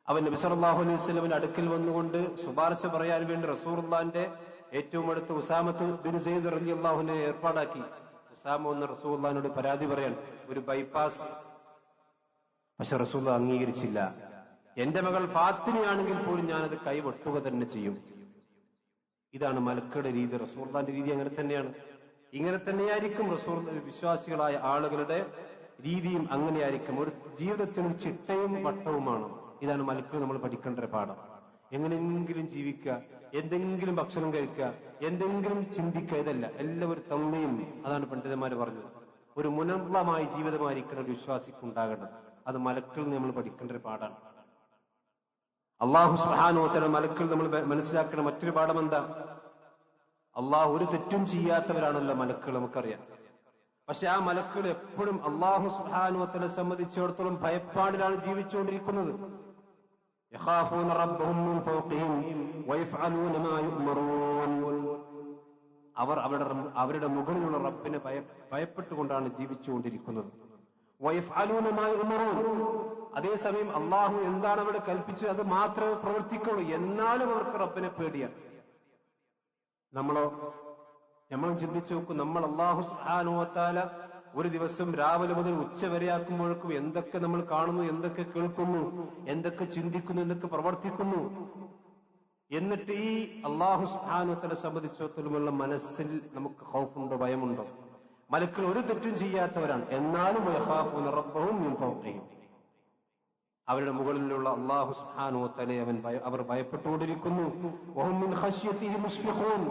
അവൻ നബി സല്ലല്ലാഹു അലൈഹി വസല്ലമയുടെ അടുക്കൽ വന്നുകൊണ്ട് ശുപാർശ പറയാൻ വേണ്ടി റസൂലുള്ളാഹിന്റെ ഏറ്റവും അടുത്ത് ഉസാമത്ത് ബിൻ സെയ്ദ് റളിയല്ലാഹു അൻഹു ഏർപ്പാടാക്കി. ഉസാമ ഒന്ന് റസൂലുള്ളാഹിനോട് പരാതി പറയാൻ, ഒരു ബൈപ്പാസ്. പക്ഷെ റസൂൽ അംഗീകരിച്ചില്ല. എന്റെ മകൾ ഫാത്തിമയാണെങ്കിൽ പോലും ഞാനത് കൈ വെട്ടുക തന്നെ ചെയ്യും. ഇതാണ് മലക്കുകളുടെ രീതി. റസൂലുള്ളാഹിന്റെ രീതി അങ്ങനെ തന്നെയാണ്. ഇങ്ങനെ തന്നെയായിരിക്കും റസൂൽ വിശ്വാസികളായ ആളുകളുടെ രീതിയും അങ്ങനെയായിരിക്കും. ഒരു ജീവിതത്തിന് ചിട്ടയും വട്ടവുമാണ്. ഇതാണ് മലക്കുകൾ നമ്മൾ പഠിക്കേണ്ട ഒരു പാഠം. എങ്ങനെയെങ്കിലും ജീവിക്കുക, എന്തെങ്കിലും ഭക്ഷണം കഴിക്കുക, എന്തെങ്കിലും ചിന്തിക്കുക, ഇതല്ല. എല്ലാം ഒരു തന്നെയും. അതാണ് പണ്ഡിതന്മാര് പറഞ്ഞത്. ഒരു മുനവ്വമായ ജീവിതമായിരിക്കണം ഒരു വിശ്വാസിക്ക് ഉണ്ടാകേണ്ടത്. അത് മലക്കുകൾ നമ്മൾ പഠിക്കേണ്ട ഒരു പാഠമാണ്. അള്ളാഹു സുബ്ഹാനഹു വ തആല മലക്കുകൾ നമ്മൾ മനസ്സിലാക്കുന്ന മറ്റൊരു പാഠം എന്താ? അള്ളാഹു ഒരു തെറ്റും ചെയ്യാത്തവരാണല്ലോ മലക്കുകൾ, നമുക്കറിയാം. പക്ഷെ ആ മലക്കുകൾ എപ്പോഴും അള്ളാഹു സുബ്ഹാനഹു വ തആല സംബന്ധിച്ചിടത്തോളം ഭയപ്പാടിലാണ് ജീവിച്ചുകൊണ്ടിരിക്കുന്നത്. യഖാഫൂന റബ്ബഹും മിൻ ഫൗഖിഹിം വയഫ്അലൂന മാ യുഅ്മറൂൻ. അവർ അവരുടെ മുകളിലുള്ള റബ്ബിനെ ഭയപ്പെട്ടുകൊണ്ടാണ് ജീവിച്ചുകൊണ്ടിരിക്കുന്നത്. വയഫ്അലൂന മാ യുഅ്മറൂൻ. അതേസമയം അള്ളാഹു എന്താണ് അവിടെ കൽപ്പിച്ചത് അത് മാത്രമേ പ്രവർത്തിക്കുള്ളൂ. എന്നാലും അവർക്ക് റബ്ബിനെ പേടിയാണ്. നമ്മളും ചിന്തിച്ചു നോക്കും. നമ്മൾ അല്ലാഹു സുബ്ഹാനഹു വ തആല ഒരു ദിവസം രാവിലെ മുതൽ ഉച്ച വരെയാക്കുമ്പോഴേക്കും എന്തൊക്കെ നമ്മൾ കാണുന്നു, എന്തൊക്കെ കേൾക്കുന്നു, എന്തൊക്കെ ചിന്തിക്കുന്നു, എന്തൊക്കെ പ്രവർത്തിക്കുന്നു. എന്നിട്ട് ഈ അല്ലാഹു സുബ്ഹാനഹു വ തആല സംബന്ധിച്ചിടത്തോളമുള്ള മനസ്സിൽ നമുക്ക് ഖൗഫുണ്ടോ, ഭയമുണ്ടോ? മലക്കുകൾ ഒരു തെറ്റും ചെയ്യാത്തവരാണ്. എന്നാലും യഖാഫൂന റബ്ബഹും മിൻ ഫൗഖിഹിം, അവരുടെ മുകളിലുള്ള അല്ലാഹു സുബ്ഹാനഹു വ തആലയെ അവർ ഭയപ്പെട്ടുകൊണ്ടിരിക്കുന്നു. വഹും മിൻ ഖശ്യതിഹി മുശ്ഫിഖൂൻ,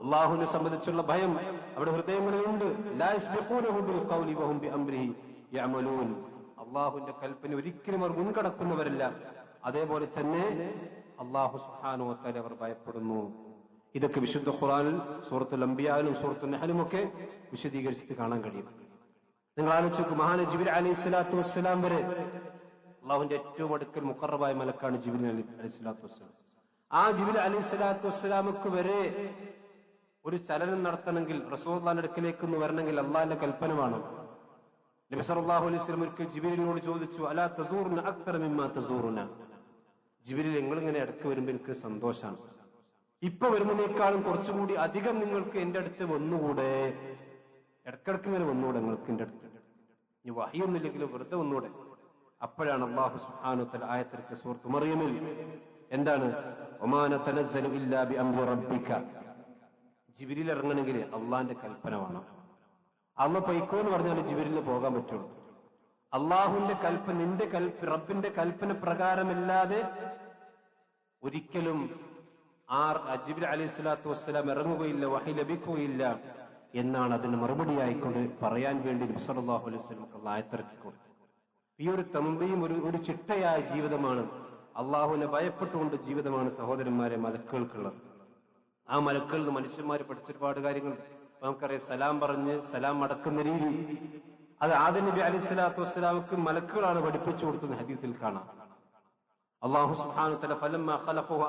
അല്ലാഹുവിനെ സംബന്ധിച്ചുള്ള ഭയം അവരുടെ ഹൃദയങ്ങളിലുണ്ട്. ലാ യസ്ബിഖൂനഹു ബിൽ ഖൗലി വഹും ബിഅംരിഹി യഅമലൂൻ, അല്ലാഹുവിന്റെ കൽപ്പന ഒരിക്കലും അവർ മുൻകടക്കുന്നവരല്ല. അതേപോലെ തന്നെ അല്ലാഹു സുബ്ഹാനഹു വ തആല അവർ ഭയപ്പെടുന്നു. ഇതൊക്കെ വിശുദ്ധ ഖുർആനിൽ സൂറത്തുൽ അംബിയായിലും സൂറത്തുൽ നഹ്ലും ഒക്കെ വിശദീകരിച്ചിട്ട് കാണാൻ കഴിയും. നിങ്ങൾ ആലോചിച്ചു, മഹാന ജിബ്രീൽ അലൈഹിസ്സലാത്തു വസ്സലാം വരെ, അള്ളാഹുവിന്റെ ഏറ്റവും അടുക്കൽ മുഖറബായ മലക്കാണ് ജിബ്രീൽ അലൈഹിസ്സലാത്തു വസ്സലാം. ആ ജിബ്രീൽ അലൈഹിസ്സലാത്തു വസ്സലാമക്ക് വരെ ഒരു ചലനം നടത്തണമെങ്കിൽ, റസൂലുള്ളാഹിന്റെ അടുക്കലേക്ക് വരണമെങ്കിൽ അള്ളാഹിന്റെ കൽപ്പന വേണം. നബി സല്ലല്ലാഹു അലൈഹി വസല്ലം ഒരിക്കൽ ജിബ്രീലിനോട് ചോദിച്ചു, അലാ തസൂറുന അക്തറ മിമ്മാ തസൂറുന, ജിബ്രീൽ നിങ്ങളിങ്ങനെ ഇടയ്ക്ക് വരുമ്പോൾ എനിക്ക് സന്തോഷമാണ്, ഇപ്പൊ വരുന്നതിനേക്കാളും കുറച്ചുകൂടി അധികം നിങ്ങൾക്ക് എന്റെ അടുത്ത് വന്നുകൂടെ, ഇടക്കിടക്ക് ഇങ്ങനെ വന്നുകൂടെ നിങ്ങൾക്ക് എന്റെ അടുത്ത്, ഇനി വഹിയൊന്നുമില്ലെങ്കിലും വെറുതെ വന്നുകൂടെ. അപ്പോഴാണ് അല്ലാഹു സുബ്ഹാനഹു വ തആല ആയത്തിറക്കിയ സൂറത്ത് മറിയമിൽ എന്താണ്, വമാ നതനസ്സലു ഇല്ലാ ബിഅംരി റബ്ബിക, ജിബ്രീൽ ഇറങ്ങണമെങ്കിൽ അള്ളാഹിന്റെ കൽപ്പന വേണം. അള്ളാഹ് പൊയ്ക്കോ എന്ന് പറഞ്ഞാൽ ജിബ്രീലിന് പോകാൻ പറ്റുള്ളൂ. അള്ളാഹുവിന്റെ കൽപ്പന, നിന്റെ റബ്ബിന്റെ കൽപ്പന പ്രകാരമല്ലാതെ ഒരിക്കലും ജിബ്രീൽ അലൈഹിസ്സലാത്തു വസ്സലാം ഇറങ്ങുകയില്ല, വഹി ലഭിക്കുകയില്ല എന്നാണ് അതിന് മറുപടിയായിക്കൊണ്ട് പറയാൻ വേണ്ടി നബി സല്ലല്ലാഹു അലൈഹി വസല്ലം ആയത്തിറക്കി കൊടുത്തു. ഈ ഒരു തൻളീം, ഒരു ചിട്ടയായ ജീവിതമാണ്, അള്ളാഹുവിനെ ഭയപ്പെട്ടുകൊണ്ട് ജീവിതമാണ് സഹോദരന്മാരെ മലക്കുകൾക്കുള്ളത്. ആ മലക്കളിൽ നിന്ന് മനുഷ്യന്മാർ പഠിച്ച ഒരുപാട് കാര്യങ്ങൾ നമുക്കറിയാം. സലാം പറഞ്ഞ് സലാം മടക്കുന്ന രീതി, അത് ആദം നബി അലൈഹിസ്സലാത്തു വസ്സലാമക്ക് മലക്കുകളാണ് പഠിപ്പിച്ചു കൊടുത്തത് ഹദീസിൽ കാണാം. അല്ലാഹു സുബ്ഹാനഹു വ തആല ഫലമ്മാ ഖലഖഹു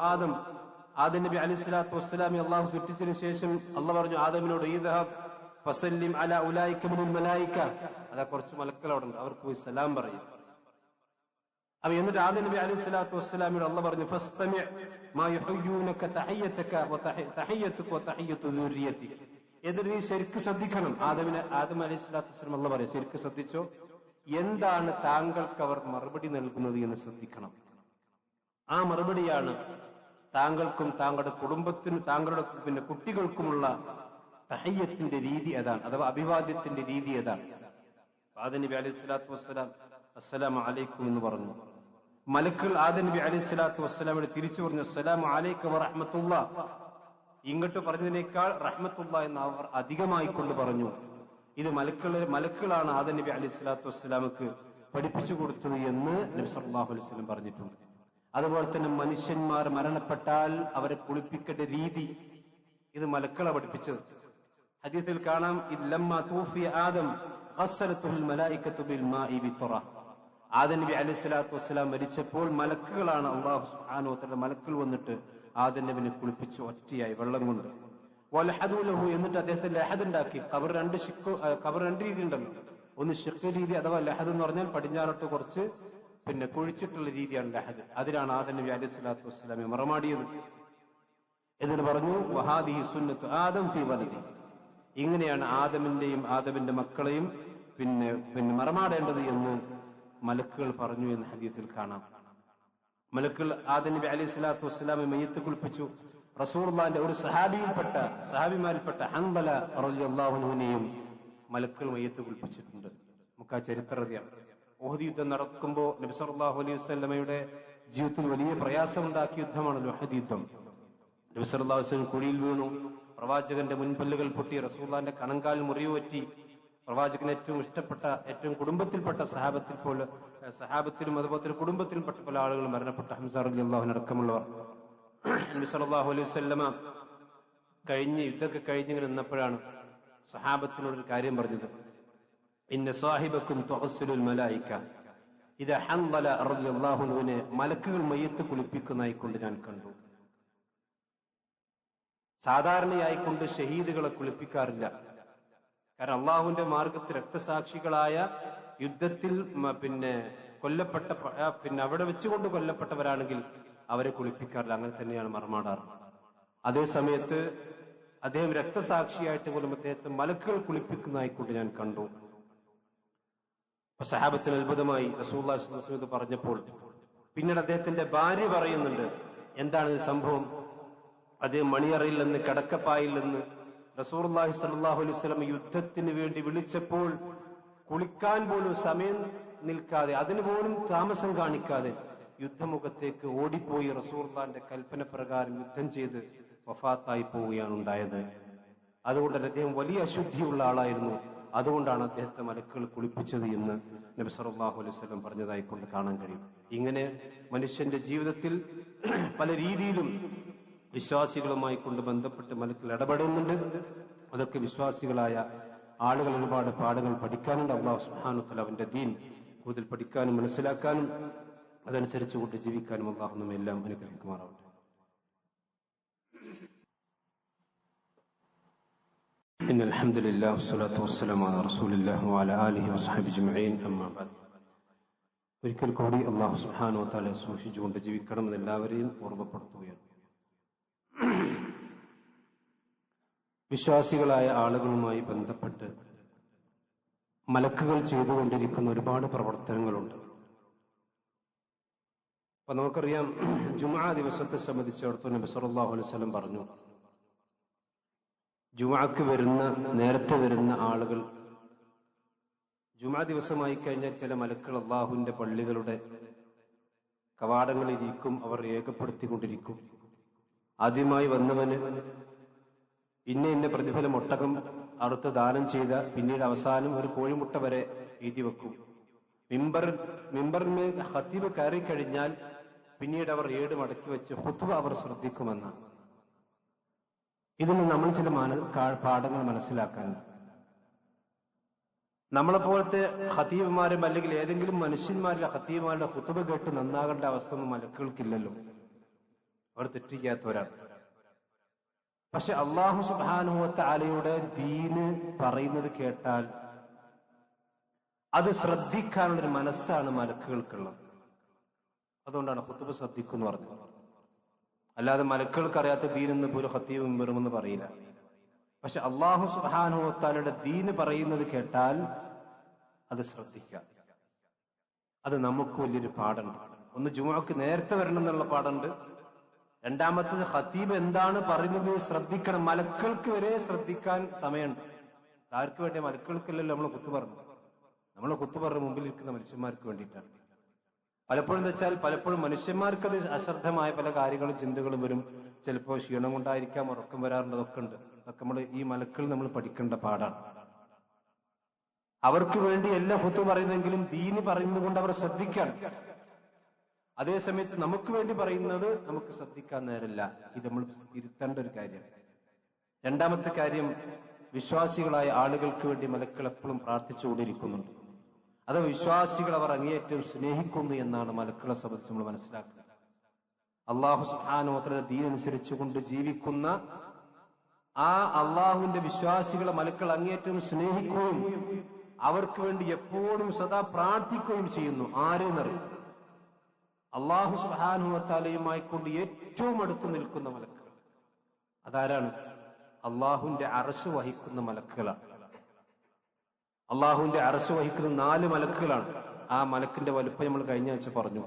ആദം നബി അലൈഹിസ്സലാത്തു വസ്സലാമെ അല്ലാഹു സൃഷ്ടിച്ചതിനു ശേഷം അല്ലാഹു പറഞ്ഞു ആദമിനോട്, ഇദ്ഹബ് ഫസല്ലിം അലാ ഉലൈക മിനൽ മലായിക, അതാ കുറച്ച് മലക്കുകൾ അവിടെ ഉണ്ട്, അവർക്ക് പോയി സലാം പറയും. അപ്പൊ എന്നിട്ട് ആദം നബി അലൈഹിസ്സലാത്തു വസ്സലാമിനോട് അല്ലാഹു പറഞ്ഞു, ഫസ്തമി മാ യുഹയ്യൂനക തഹിയ്യതക വ തഹിയ്യതുക വ തഹിയ്യതു ദുർരിയതിക, എന്നിട്ട് നീ ശരിക്ക് ശ്രദ്ധിക്കണം. ആദം അലൈഹിസ്സലാത്തു വസ്സലാം അല്ലാഹു പറയും, ശരിക്ക് ശ്രദ്ധിച്ചോ, എന്താണ് താങ്കൾക്ക് അവർ മറുപടി നൽകുന്നത് എന്ന് ശ്രദ്ധിക്കണം. ആ മറുപടിയാണ് താങ്കൾക്കും താങ്കളുടെ കുടുംബത്തിനും താങ്കളുടെ കുട്ടികൾക്കുമുള്ള തഹയ്യത്തിന്റെ രീതി അതാണ്, അഥവാ അഭിവാദ്യത്തിന്റെ രീതി അതാണ്. ആദം നബി അലൈഹിസ്സലാത്തു വസ്സലാം അസ്സലാമു അലൈക്കും എന്ന് പറഞ്ഞു. മലക്കുകൾ ആദം നബി അലൈഹിസ്സലാത്തു വസ്സലാമിനെ തിരിച്ചു പറഞ്ഞു, അസ്സലാമു അലൈക വ റഹ്മത്തുള്ളാഹ്, ഇങ്ങോട്ട് പറഞ്ഞതിനേക്കാൾ റഹ്മത്തുള്ളാഹ് എന്ന് അവർ അധികമായി കൊണ്ട് പറഞ്ഞു. ഇത് മലക്കുകളാണ് ആദം നബി അലൈഹിസ്സലാത്തു വസ്സലാമക്ക് പഠിപ്പിച്ചു കൊടുത്തത് എന്ന് നബി സല്ലല്ലാഹു അലൈഹി വസല്ലം പറഞ്ഞിട്ടുണ്ട്. അതുപോലെ തന്നെ മനുഷ്യന്മാർ മരണപ്പെട്ടാൽ അവരെ കുളിപ്പിക്കേണ്ട രീതി ഇത് മലക്കളെ പഠിപ്പിച്ചത്. ഹദീസിൽ കാണാം, ലമ്മാ തൂഫിയ ആദം ഖസ്സലത്തുൽ മലായികത്തു ബിൽ മാഇ ബിത്തറ, ആദം നബി അലൈഹിസ്സലാത്തു വസ്സലാം മരിച്ചപ്പോൾ മലക്കുകളാണ്, അല്ലാഹു സുബ്ഹാനഹു വ തആല മലക്കുകൾ വന്നിട്ട് ആദം നബിനെ കുളിപ്പിച്ചു ഒറ്റയായി വെള്ളം കൊണ്ട്. വലഹദു ലഹു, എന്നിട്ട് അദ്ദേഹത്തെ ലഹദ് ഉണ്ടാക്കി. ഖബർ രണ്ട് രീതി ഉണ്ടല്ലോ, ഒന്ന് ഷിഖ് രീതി അഥവാ ലഹദ് എന്ന് പറഞ്ഞാൽ പടിഞ്ഞാറോട്ട് കുറച്ച് കുഴിച്ചിട്ടുള്ള രീതിയാണ് ലഹദ്. അതിലാണ് ആദം നബി അലൈഹിസ്സലാത്തു വസ്സലാമെ മറമാടിയത്. എന്നിട്ട് പറഞ്ഞു, വഹാദിഹി സുന്നത്തു ആദം ഫീ വലദി, ഇങ്ങനെയാണ് ആദമിന്റെ മക്കളെയും മറമാടേണ്ടത് എന്ന് മലക്കുകൾ പറഞ്ഞു എന്ന് ഹദീസിൽ കാണാം. മലക്കുകൾ ആദം നബി അലൈഹിസ്സലാത്തു വസ്സലാമെ മയ്യത്ത് കുളിപ്പിച്ചു. റസൂലുള്ളാഹിന്റെ ഒരു സഹാബിമാരിൽപ്പെട്ട ഹൻബല റളിയല്ലാഹു അൻഹുവിനെയും മലക്കുകൾ മയ്യത്ത് കുളിപ്പിച്ചിട്ടുണ്ട്. നമുക്ക് ആ ചരിത്രം അറിയാം. ഉഹദ് യുദ്ധം നടക്കുമ്പോൾ നബി സല്ലല്ലാഹു അലൈഹി വസല്ലമയുടെ ജീവിതത്തിൽ വലിയ പ്രയാസമുണ്ടാക്കിയ യുദ്ധമാണല്ലോ ഉഹദ് യുദ്ധം. നബി സല്ലല്ലാഹു അലൈഹി വസല്ലം കുഴിയിൽ വീണു, പ്രവാചകന്റെ മുൻപല്ലുകൾ പൊട്ടി, റസൂലുള്ളാഹിന്റെ കണങ്കാൽ മുറിവ് പറ്റി. പ്രവാചകന് ഏറ്റവും ഇഷ്ടപ്പെട്ട, ഏറ്റവും കുടുംബത്തിൽപ്പെട്ട സഹാബത്തിലും അതുപോലെ തന്നെ കുടുംബത്തിൽപ്പെട്ട പല ആളുകൾ മരണപ്പെട്ട, ഹംസ റളിയല്ലാഹു അൻഹു അടക്കമുള്ളവർ. നബി സല്ലല്ലാഹു അലൈഹി വസല്ലമ യുദ്ധമൊക്കെ കഴിഞ്ഞിങ്ങനെ നിന്നപ്പോഴാണ് സഹാബത്തിനോടൊരു കാര്യം പറഞ്ഞത്. ഇന്ന സാഹിബക്കും തുഗ്സിലുൽ മലായിക, ഇത് ഹൻദല റളിയല്ലാഹു അൻഹുവിനെ മലക്കുകൾ മയ്യത്ത് കുളിപ്പിക്കുന്നതായിക്കൊണ്ട് ഞാൻ കണ്ടു. സാധാരണയായിക്കൊണ്ട് ഷഹീദുകളെ കുളിപ്പിക്കാറില്ല. കാരണം അള്ളാഹുവിന്റെ മാർഗത്തിൽ രക്തസാക്ഷികളായ യുദ്ധത്തിൽ കൊല്ലപ്പെട്ട അവിടെ വെച്ചുകൊണ്ട് കൊല്ലപ്പെട്ടവരാണെങ്കിൽ അവരെ കുളിപ്പിക്കാറില്ല. അങ്ങനെ തന്നെയാണ് മറമാടാറ്. അതേ സമയത്ത് അദ്ദേഹം രക്തസാക്ഷിയായിട്ട് പോലും അദ്ദേഹത്തെ മലക്കുകൾ കുളിപ്പിക്കുന്നതായിക്കൊണ്ട് ഞാൻ കണ്ടു. സഹാബത്തിന് അത്ഭുതമായി. റസൂലുള്ളാഹി സ്വല്ലല്ലാഹു അലൈഹി വസല്ലം പറഞ്ഞപ്പോൾ പിന്നീട് അദ്ദേഹത്തിന്റെ ഭാര്യ പറയുന്നുണ്ട്, എന്താണ് ഇത് സംഭവം? അദ്ദേഹം മണിയറയിൽ നിന്ന്, കിടക്കപ്പായിൽ നിന്ന് റസൂലുള്ളാഹി സ്വല്ലല്ലാഹു അലൈഹി വസല്ലം യുദ്ധത്തിന് വേണ്ടി വിളിച്ചപ്പോൾ കുളിക്കാൻ പോലും സമയം നിൽക്കാതെ, അതിനു പോലും താമസം കാണിക്കാതെ യുദ്ധമുഖത്തേക്ക് ഓടിപ്പോയി റസൂലുള്ളാഹിന്റെ കൽപ്പന പ്രകാരം യുദ്ധം ചെയ്ത് വഫാത്തായി പോവുകയാണ് ഉണ്ടായത്. അതുകൊണ്ട് അദ്ദേഹം വലിയ അശുദ്ധിയുള്ള ആളായിരുന്നു. അതുകൊണ്ടാണ് അദ്ദേഹത്തെ മലക്കുകൾ കുളിപ്പിച്ചത് എന്ന് നബി സല്ലല്ലാഹു അലൈഹി വസല്ലം പറഞ്ഞതായിക്കൊണ്ട് കാണാൻ കഴിയും. ഇങ്ങനെ മനുഷ്യന്റെ ജീവിതത്തിൽ പല രീതിയിലും വിശ്വാസികളുമായി കൊണ്ട് ബന്ധപ്പെട്ട് മലക്കുകൾ ഇടപെടുന്നുണ്ട്. അതൊക്കെ വിശ്വാസികളായ ആളുകൾ ഒരുപാട് പാഠങ്ങൾ പഠിക്കാനുണ്ട്. അല്ലാഹു സുബ്ഹാനഹു വ തആല അവന്റെ ദീൻ കൂടുതൽ പഠിക്കാനും മനസ്സിലാക്കാനും അതനുസരിച്ച് കൊണ്ട് ജീവിക്കാനും അല്ലാഹു നമ്മെ എല്ലാം അനുഗ്രഹിക്കുമാറാവട്ടെ. إن الحمد لله والصلاة والسلام على رسول الله وعلى آله وصحبه أجمعين أما بعد. ഒരിക്കൽ കൂടി അല്ലാഹു സുബ്ഹാനഹു വ തആലയെ സൂക്ഷിച്ചുകൊണ്ട് ജീവിക്കണമെന്ന് എല്ലാവരെയും ഓർമ്മപ്പെടുത്തുകയാണ്. വിശ്വാസികളായ ആളുകളുമായി ബന്ധപ്പെട്ട് മലക്കുകൾ ചെയ്തുകൊണ്ടിരിക്കുന്ന ഒരുപാട് പ്രവർത്തനങ്ങളുണ്ട്. അപ്പൊ നമുക്കറിയാം, ജുമുഅ ദിവസത്തെ സംബന്ധിച്ചിടത്തോളം നബി സല്ലല്ലാഹു അലൈഹി വസല്ലം പറഞ്ഞു, ജുമുഅക്ക് നേരത്തെ വരുന്ന ആളുകൾ, ജുമുഅ ദിവസമായി കഴിഞ്ഞാൽ ചില മലക്കുകൾ അല്ലാഹുവിന്റെ പള്ളികളുടെ കവാടങ്ങളിലിരിക്കും. അവർ രേഖപ്പെടുത്തിക്കൊണ്ടിരിക്കും. ആദ്യമായി വന്നവന് ഇന്ന പ്രതിഫലം ഒട്ടകം അറുത്ത് ദാനം ചെയ്ത, പിന്നീട് അവസാനം ഒരു കോഴിമുട്ട വരെ എഴുതി വെക്കും. മിമ്പറിന് ഖതീബ് കയറി കഴിഞ്ഞാൽ പിന്നീട് അവർ ഏട് മടക്കി വെച്ച് ഖുത്ബ അവർ ശ്രദ്ധിക്കുമെന്നാണ്. ഇതിൽ നമ്മൾ ചില പാഠങ്ങൾ മനസ്സിലാക്കാനുണ്ട്. നമ്മളെപ്പോലത്തെ ഖതീബുമാരും അല്ലെങ്കിൽ ഏതെങ്കിലും മനുഷ്യന്മാരുടെ ഖതീബുമാരുടെ ഖുത്ബ കേട്ട് നന്നാകേണ്ട അവസ്ഥ ഒന്നും മലക്കുകൾക്കില്ലല്ലോ. അവർ തെറ്റിക്കാത്തവരാണ്. പക്ഷെ അല്ലാഹു സുബ്ഹാനഹു വ തആലയുടെ ദീന് പറയുന്നത് കേട്ടാൽ അത് ശ്രദ്ധിക്കാനുള്ളൊരു മനസ്സാണ് മലക്കുകൾക്കുള്ളത്. അതുകൊണ്ടാണ് ഖുത്ബ ശ്രദ്ധിക്കുന്നു പറഞ്ഞത്. അല്ലാതെ മലക്കുകൾക്ക് അറിയാത്ത ദീനെന്ന് പോലും ഖതീബ് മിമ്പറുമെന്ന് പറയില്ല. പക്ഷെ അല്ലാഹു സുബ്ഹാനഹു വ തആലയുടെ ദീന് പറയുന്നത് കേട്ടാൽ അത് ശ്രദ്ധിക്കാം. അത് നമുക്ക് വലിയൊരു പാഠമുണ്ട്. ഒന്ന്, ജുമുഅക്ക് നേരത്തെ വരണം എന്നുള്ള പാഠമുണ്ട്. രണ്ടാമത്തത്, ഖതീബ് എന്താണ് പറയുന്നത് ശ്രദ്ധിക്കണം. മലക്കുകൾക്ക് വരെ ശ്രദ്ധിക്കാൻ സമയമുണ്ട്. ആർക്ക് വേണ്ടി? മലക്കുകൾക്കല്ലല്ലോ നമ്മൾ കുത്തു പറഞ്ഞു. നമ്മൾ കുത്തു പറഞ്ഞ മുമ്പിൽ ഇരിക്കുന്ന മനുഷ്യന്മാർക്ക് വേണ്ടിയിട്ടാണ്. പലപ്പോഴും എന്ന് വെച്ചാൽ, പലപ്പോഴും മനുഷ്യന്മാർക്ക് അത് അശ്രദ്ധമായ പല കാര്യങ്ങളും ചിന്തകളും വരും. ചിലപ്പോൾ ക്ഷീണം കൊണ്ടായിരിക്കാം, ഉറക്കം വരാറുണ്ട്. അതൊക്കെ ഉണ്ട്. അതൊക്കെ നമ്മൾ ഈ മലക്കൾ നമ്മൾ പഠിക്കേണ്ട പാടാണ്. അവർക്ക് വേണ്ടി എല്ലാ കുത്തു പറയുന്നെങ്കിലും ദീന് പറയുന്നത് കൊണ്ട് അവർ ശ്രദ്ധിക്കാൻ. അതേസമയത്ത് നമുക്ക് വേണ്ടി പറയുന്നത് നമുക്ക് ശ്രദ്ധിക്കാൻ നേരമില്ല. ഇത് നമ്മൾ തിരുത്തേണ്ട ഒരു കാര്യം. രണ്ടാമത്തെ കാര്യം, വിശ്വാസികളായ ആളുകൾക്ക് വേണ്ടി മലക്കൾ എപ്പോഴും പ്രാർത്ഥിച്ചുകൊണ്ടിരിക്കുന്നുണ്ട്. അത് വിശ്വാസികൾ അവർ അങ്ങേയറ്റം സ്നേഹിക്കുന്നു എന്നാണ് മലക്കളെ സംബന്ധിച്ച് നമ്മൾ മനസ്സിലാക്കുന്നത്. അല്ലാഹു സുബ്ഹാനഹു വ തആല ദീൻ അനുസരിച്ചുകൊണ്ട് ജീവിക്കുന്ന ആ അള്ളാഹുവിന്റെ വിശ്വാസികളെ മലക്കൾ അങ്ങേയറ്റം സ്നേഹിക്കുകയും അവർക്ക് വേണ്ടി എപ്പോഴും സദാ പ്രാർത്ഥിക്കുകയും ചെയ്യുന്നു. ആരെന്നറിയും? അല്ലാഹു സുബ്ഹാനഹു വ തആലയുമായി കൊണ്ട് ഏറ്റവും അടുത്ത് നിൽക്കുന്ന മലക്കുകൾ. അതാരാണ്? അള്ളാഹുവിന്റെ അർശ് വഹിക്കുന്ന മലക്കുകളാണ്. അള്ളാഹുവിന്റെ അർശ് വഹിക്കുന്ന 4 മലക്കുകളാണ്. ആ മലക്കിന്റെ വലുപ്പം നമ്മൾ കഴിഞ്ഞ ആഴ്ച പറഞ്ഞു.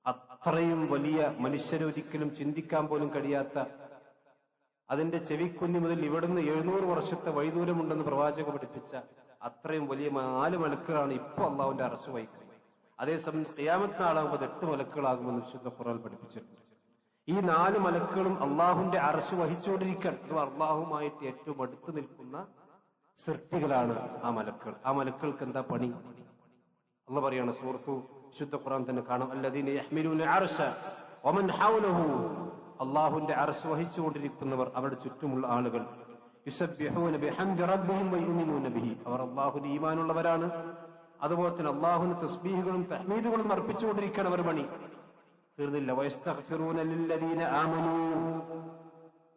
അത്രയും വലിയ, മനുഷ്യരൊരിക്കലും ചിന്തിക്കാൻ പോലും കഴിയാത്ത, അതിന്റെ ചെവിക്കുഞ്ഞു മുതൽ ഇവിടുന്ന് 700 വർഷത്തെ വൈദൂരമുണ്ടെന്ന് പ്രവാചക പഠിപ്പിച്ച അത്രയും വലിയ 4 മലക്കുകളാണ് ഇപ്പോൾ അള്ളാഹുവിന്റെ അർശ് വഹിക്കുന്നത്. അതേസമയം ഖിയാമത്ത് നാളാകുമ്പോൾ 8 മലക്കുകളാകുമെന്ന് വിശുദ്ധ ഖുർആൻ പഠിപ്പിച്ചിട്ടുണ്ട്. ഈ 4 മലക്കുകളും അള്ളാഹുവിന്റെ അർശ് വഹിച്ചുകൊണ്ടിരിക്കാൻ, അഥവാ അള്ളാഹുമായിട്ട് ഏറ്റവും അടുത്ത് നിൽക്കുന്ന സൃഷ്ടികളാണ് ആ മലക്കുകൾ. ആ മലക്കുകൾക്ക് എന്താ പണി? അള്ളാഹ് പറയാണ് സൂറത്തു വിശുദ്ധ ഖുർആൻ തന്നെ കാണാം, അല്ലദീന യഹ്മിലൂന അർശ വമൻ ഹൗലഹു, അള്ളാഹുവിന്റെ അർശ് വഹിച്ചുകൊണ്ടിരിക്കുന്നവർ, അവരുടെ ചുറ്റുമുള്ള ആളുകൾ, യുസബ്ബിഹൂന ബിഹംദി റബ്ബിഹിം വയുമിനൂന ബിഹി, അവർ അള്ളാഹുവിന് ഈമാനുള്ളവരാണ്. അതുപോലെ തന്നെ അള്ളാഹുവിന് തസ്ബീഹുകളും തഹ്മീദുകളും അർപ്പിച്ചുകൊണ്ടിരിക്കണം അവർ പണി. തീർന്നില്ല. വയസ്തഗ്ഫിറൂന ലില്ലദീന ആമനൂ,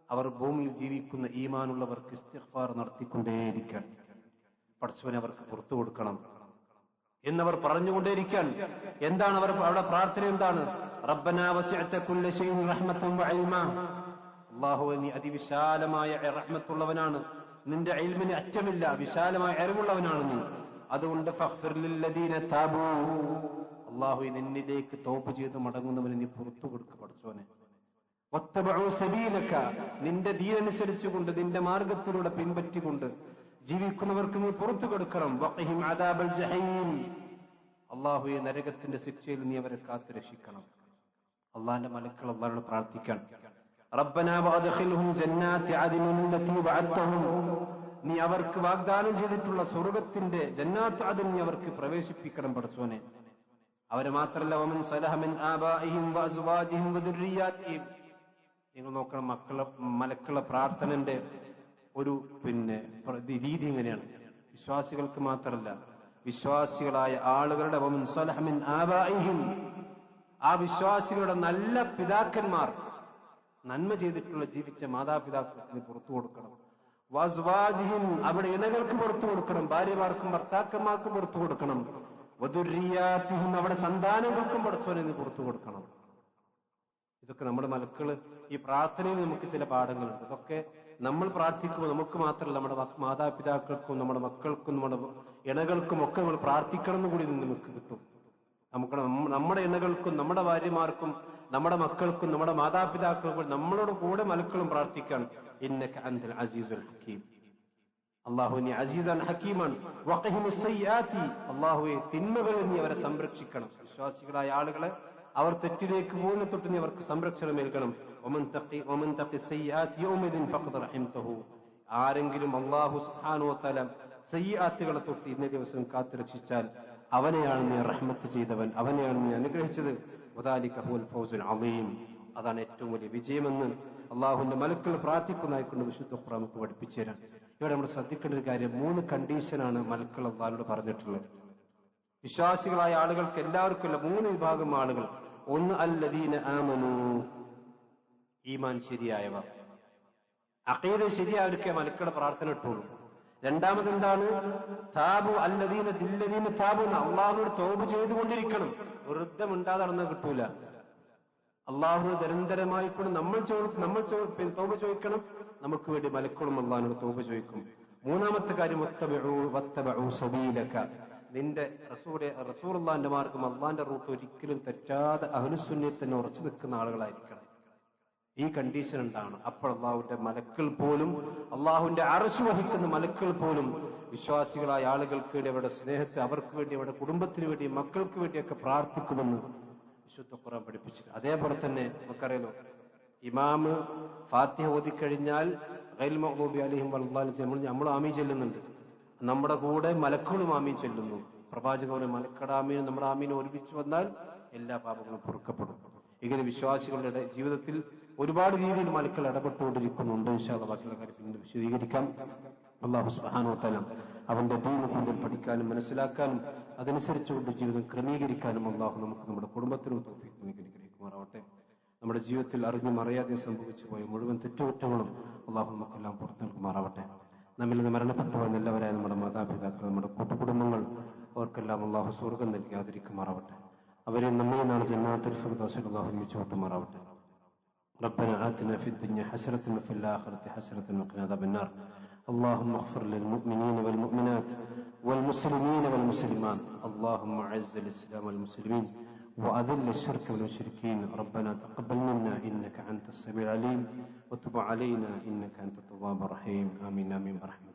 അവർ ഭൂമിയിൽ ജീവിക്കുന്ന ഈമാനുള്ളവർക്ക് ഇസ്തിഗ്ഫാർ നടത്തിക്കൊണ്ടേയിരിക്കാൻ, പടച്ചവനെ അവർക്ക് പുറത്തു കൊടുക്കണം എന്നവർ പറഞ്ഞുകൊണ്ടേയിരിക്കാൻ. എന്താണ് അവർ അവിടെ പ്രാർത്ഥന? എന്താണ്? റബ്ബനാ വസിഅത കുല്ല ശൈഇൻ റഹ്മതൻ വഇൽമ, അല്ലാഹുവേ നീ അതിവിശാലമായ റഹ്മത്തുള്ളവനാണ്, നിന്റെ ഇൽമിന് അറ്റമില്ല, വിശാലമായ അറിവുള്ളവനാണ് നീ. അതുകൊണ്ട് ഫഗ്ഫിർ ലില്ലദീന താബൂ, അല്ലാഹുവേ നിന്നിലേക്ക് തൗബ ചെയ്ത് മടങ്ങുന്നവന് നീ പുറത്തു കൊടുക്കുക പടച്ചവനെ. വത്തബഉ സബീലക, നിന്റെ ദീനനുസരിച്ചുകൊണ്ട് നിന്റെ മാർഗത്തിലൂടെ പിൻപറ്റിക്കൊണ്ട് ജീവിക്കുന്നവർക്ക് നീ പുറത്തു കൊടുക്കണം. വഖിഹിം അദാബൽ ജഹീം, അല്ലാഹുവേ നരകത്തിന്റെ ശിക്ഷയിൽ നീ അവരെ കാത്തു രക്ഷിക്കണം. അള്ളാഹിന്റെ മലക്കൾ അള്ളാഹുവോട് പ്രാർത്ഥിക്കാൻ, റബ്ബനാ വഅദ്ഖിൽഹും ജന്നാത്തി അദ്നിൻ ലത്തി വഅദ്തഹും, നീ അവർക്ക് വാഗ്ദാനം ചെയ്തിട്ടുള്ള സ്വർഗ്ഗത്തിന്റെ ജന്നാത്ത് അദ്ൻ നീ അവർക്ക് പ്രവേശിപ്പിക്കണം പടച്ചോനെ. അവരെ മാത്രമല്ല വമൻ സലഹ മിൻ ആബാഇഹിം വഅസ്വാജിഹിം വദുർരിയാതിഹിം, നിങ്ങൾ നോക്കണം മലക്കളുടെ പ്രാർത്ഥനന്റെ ഒരു രീതി എങ്ങനെയാണ്. വിശ്വാസികൾക്ക് മാത്രമല്ല, വിശ്വാസികളായ ആളുകളുടെ വമൻ സലഹ മിൻ ആബാഇഹിം, ആ വിശ്വാസികളുടെ നല്ല പിതാക്കന്മാർ, നന്മ ചെയ്തിട്ടുള്ള ജീവിച്ച മാതാപിതാക്കൾക്ക് പുറത്തു കൊടുക്കണം. വസ്വാജിഹിം, അവിടെ ഇണകൾക്ക് പുറത്തു കൊടുക്കണം, ഭാര്യമാർക്കും ഭർത്താക്കന്മാർക്കും പുറത്തു കൊടുക്കണം. വദുർരിയാതിഹിം, അവിടെ സന്താനങ്ങൾക്കും പടച്ചോനെ നീ പുറത്തു കൊടുക്കണം. ഇതൊക്കെ നമ്മുടെ മലക്കള് ഈ പ്രാർത്ഥനയിൽ നമുക്ക് ചില പാഠങ്ങളുണ്ട്. ഇതൊക്കെ നമ്മൾ പ്രാർത്ഥിക്കുമ്പോൾ നമുക്ക് മാത്രമല്ല, നമ്മുടെ മാതാപിതാക്കൾക്കും നമ്മുടെ മക്കൾക്കും നമ്മുടെ ഇണകൾക്കും ഒക്കെ നമ്മൾ പ്രാർത്ഥിക്കണം എന്ന് കൂടി നമുക്ക് കിട്ടും. നമുക്ക് നമ്മുടെ ഇണകൾക്കും നമ്മുടെ ഭാര്യമാർക്കും നമ്മുടെ മക്കൾക്കും നമ്മുടെ മാതാപിതാക്കൾക്കും നമ്മളോട് കൂടെ മലക്കളും പ്രാർത്ഥിക്കാൻ. ഇന്നക അൻതൽ അസീസുൽ ഹകീം, അല്ലാഹു നീ അസീസാൻ ഹക്കീമാണ്. വഖിഹിമുസ് സയ്യാത്തി, അല്ലാഹുവേ തിന്മകളിൽ നീ അവരെ സംരക്ഷിക്കണം. വിശ്വാസികളായ ആളുകളെ അവർ തെറ്റിലേക്ക് പോകുന്ന തൊട്ട് നീ അവർക്ക് സംരക്ഷണം ഏൽക്കണം. വമൻ തഖി സയ്യാത്തി യൗമഇദിൻ ഫഖദ് റഹിംതഹു, ആരെങ്കിലും അല്ലാഹു സുബ്ഹാനഹു വ തആല സയ്യാത്തുകളെ തൊട്ട് ഇന്നേ ദിവസം കാത്തു രക്ഷിച്ചാൽ അവനെയാണ് നീ റഹ്മത്ത് ചെയ്തവൻ, അവനെയാണ് നീ അനുഗ്രഹിച്ചത്. വദാലിക ഹുവൽ ഫൗസുൽ അളീം, അതാണ് ഏറ്റവും വലിയ വിജയമെന്ന് അള്ളാഹുവിന്റെ മലക്കൾ പ്രാർത്ഥിക്കുന്നതായിക്കൊണ്ട് വിശുദ്ധ ഖുർആൻ നമുക്ക് പഠിപ്പിച്ചു തരാൻ. ഇവിടെ നമ്മൾ ശ്രദ്ധിക്കേണ്ട ഒരു കാര്യം, 3 കണ്ടീഷനാണ് മലക്കൾ അള്ളാഹുവിനോട് പറഞ്ഞിട്ടുള്ളത്. വിശ്വാസികളായ ആളുകൾക്ക് എല്ലാവർക്കും 3 വിഭാഗം ആളുകൾ. ഒന്ന് അല്ലദീന ആമനൂ, ഈമാൻ ശരിയായവർ, അഖീദ ശരിയായവർക്കേ മലക്കളുടെ പ്രാർത്ഥന ഇട്ടുള്ളൂ. രണ്ടാമത് എന്താണ്? താബു അല്ലദീന ദില്ലദീന താബു, അള്ളാഹുവിനോട് തൗബ ചെയ്തുകൊണ്ടിരിക്കണം. വെറുതെ മിണ്ടാതെ നടന്നാൽ കിട്ടൂല. അള്ളാഹുവിനോട് നിരന്തരമായി കൊണ്ട് നമ്മൾ തൗബ ചോദിക്കണം. നമുക്ക് വേണ്ടി മലക്കളും അള്ളാഹുവിനോട് തൗബ ചോദിക്കും. മൂന്നാമത്തെ കാര്യം വത്തബഉ സബീലക, നിന്റെ റസൂലുള്ളാഹിന്റെ മാർഗം, അള്ളാഹിന്റെ റൂട്ട് ഒരിക്കലും തെറ്റാതെ അഹ്ലുസുന്നത്തിൽ തന്നെ ഉറച്ചു നിൽക്കുന്ന ആളുകളായിരിക്കണം. ഈ കണ്ടീഷൻ ഉണ്ടാണ്. അപ്പോൾ അള്ളാഹുവിന്റെ മലക്കൾ പോലും, അള്ളാഹുവിന്റെ അർശ് വഹിക്കുന്ന മലക്കൾ പോലും വിശ്വാസികളായ ആളുകൾക്ക് വേണ്ടി, അവരുടെ സ്നേഹത്തെ അവർക്ക് വേണ്ടി, അവരുടെ കുടുംബത്തിന് വേണ്ടി, മക്കൾക്ക് വേണ്ടിയൊക്കെ പ്രാർത്ഥിക്കുമെന്ന് വിശുദ്ധ ഖുർആൻ പഠിപ്പിച്ചു. അതേപോലെ തന്നെ നമുക്കറിയാലോ, ഇമാമ് ഫാത്തിഹ ഓതിക്കഴിഞ്ഞാൽ ഗൈറുൽ മഗ്ദൂബി അലൈഹിം വലദ്ദാലിൻ നമ്മൾ ആമീൻ ചെല്ലുന്നുണ്ട്. നമ്മുടെ കൂടെ മലക്കുകളും ആമീൻ ചെല്ലുന്നു. പ്രവാചകനെ മലക്കട ആമീൻ നമ്മുടെ ആമീൻ ഒരുമിച്ച് വന്നാൽ എല്ലാ പാപങ്ങളും പൊറുക്കപ്പെടും. ഇങ്ങനെ വിശ്വാസികളുടെ ജീവിതത്തിൽ ഒരുപാട് രീതിയിൽ മലക്കൾ ഇടപെട്ടുകൊണ്ടിരിക്കുന്നുണ്ട്. ഇൻഷാ അല്ലാഹ് ബാക്കിയുള്ള കാര്യം പിന്നീട് വിശദീകരിക്കാം. അല്ലാഹു സുബ്ഹാനഹു വ തആല അവന്റെ ദീൻ കൂടുതൽ പഠിക്കാനും മനസ്സിലാക്കാനും അതനുസരിച്ചുകൊണ്ട് ജീവിതം ക്രമീകരിക്കാനും അല്ലാഹു നമുക്ക് നമ്മുടെ കുടുംബത്തിനും തൗഫീഖ് അനുഗ്രഹിക്കുമാറാവട്ടെ. നമ്മുടെ ജീവിതത്തിൽ അറിഞ്ഞും അറിയാതെ സംഭവിച്ചു പോയ മുഴുവൻ തെറ്റുകുറ്റങ്ങളും അല്ലാഹു നമുക്കെല്ലാം പുറത്തു നൽകുമാറാവട്ടെ. നമ്മിൽ നിന്ന് മരണപ്പെട്ടു വന്ന എല്ലാവരായ നമ്മുടെ മാതാപിതാക്കൾ, നമ്മുടെ കൂട്ടുകുടുംബങ്ങൾ, അവർക്കെല്ലാം അല്ലാഹു സ്വർഗ്ഗം നൽകി ആദരിക്കുമാറാവട്ടെ. അവരെ നമ്മെ നാളെ ജന്നാത്തുൽ ഫിർദൗസിൽ അല്ലാഹു ഒരുമിച്ച് കൂട്ടുമാറാവട്ടെ. ربنا آتنا في الدنيا حسنة وفي الآخرة حسنة وقنا عذاب النار. اللهم اغفر للمؤمنين والمؤمنات والمسلمين والمسلمات. اللهم أعز الإسلام والمسلمين وأذل الشرك والمشركين. ربنا تقبل منا إنك أنت السميع العليم وتب علينا إنك أنت التواب الرحيم. آمين آمين برحمتك.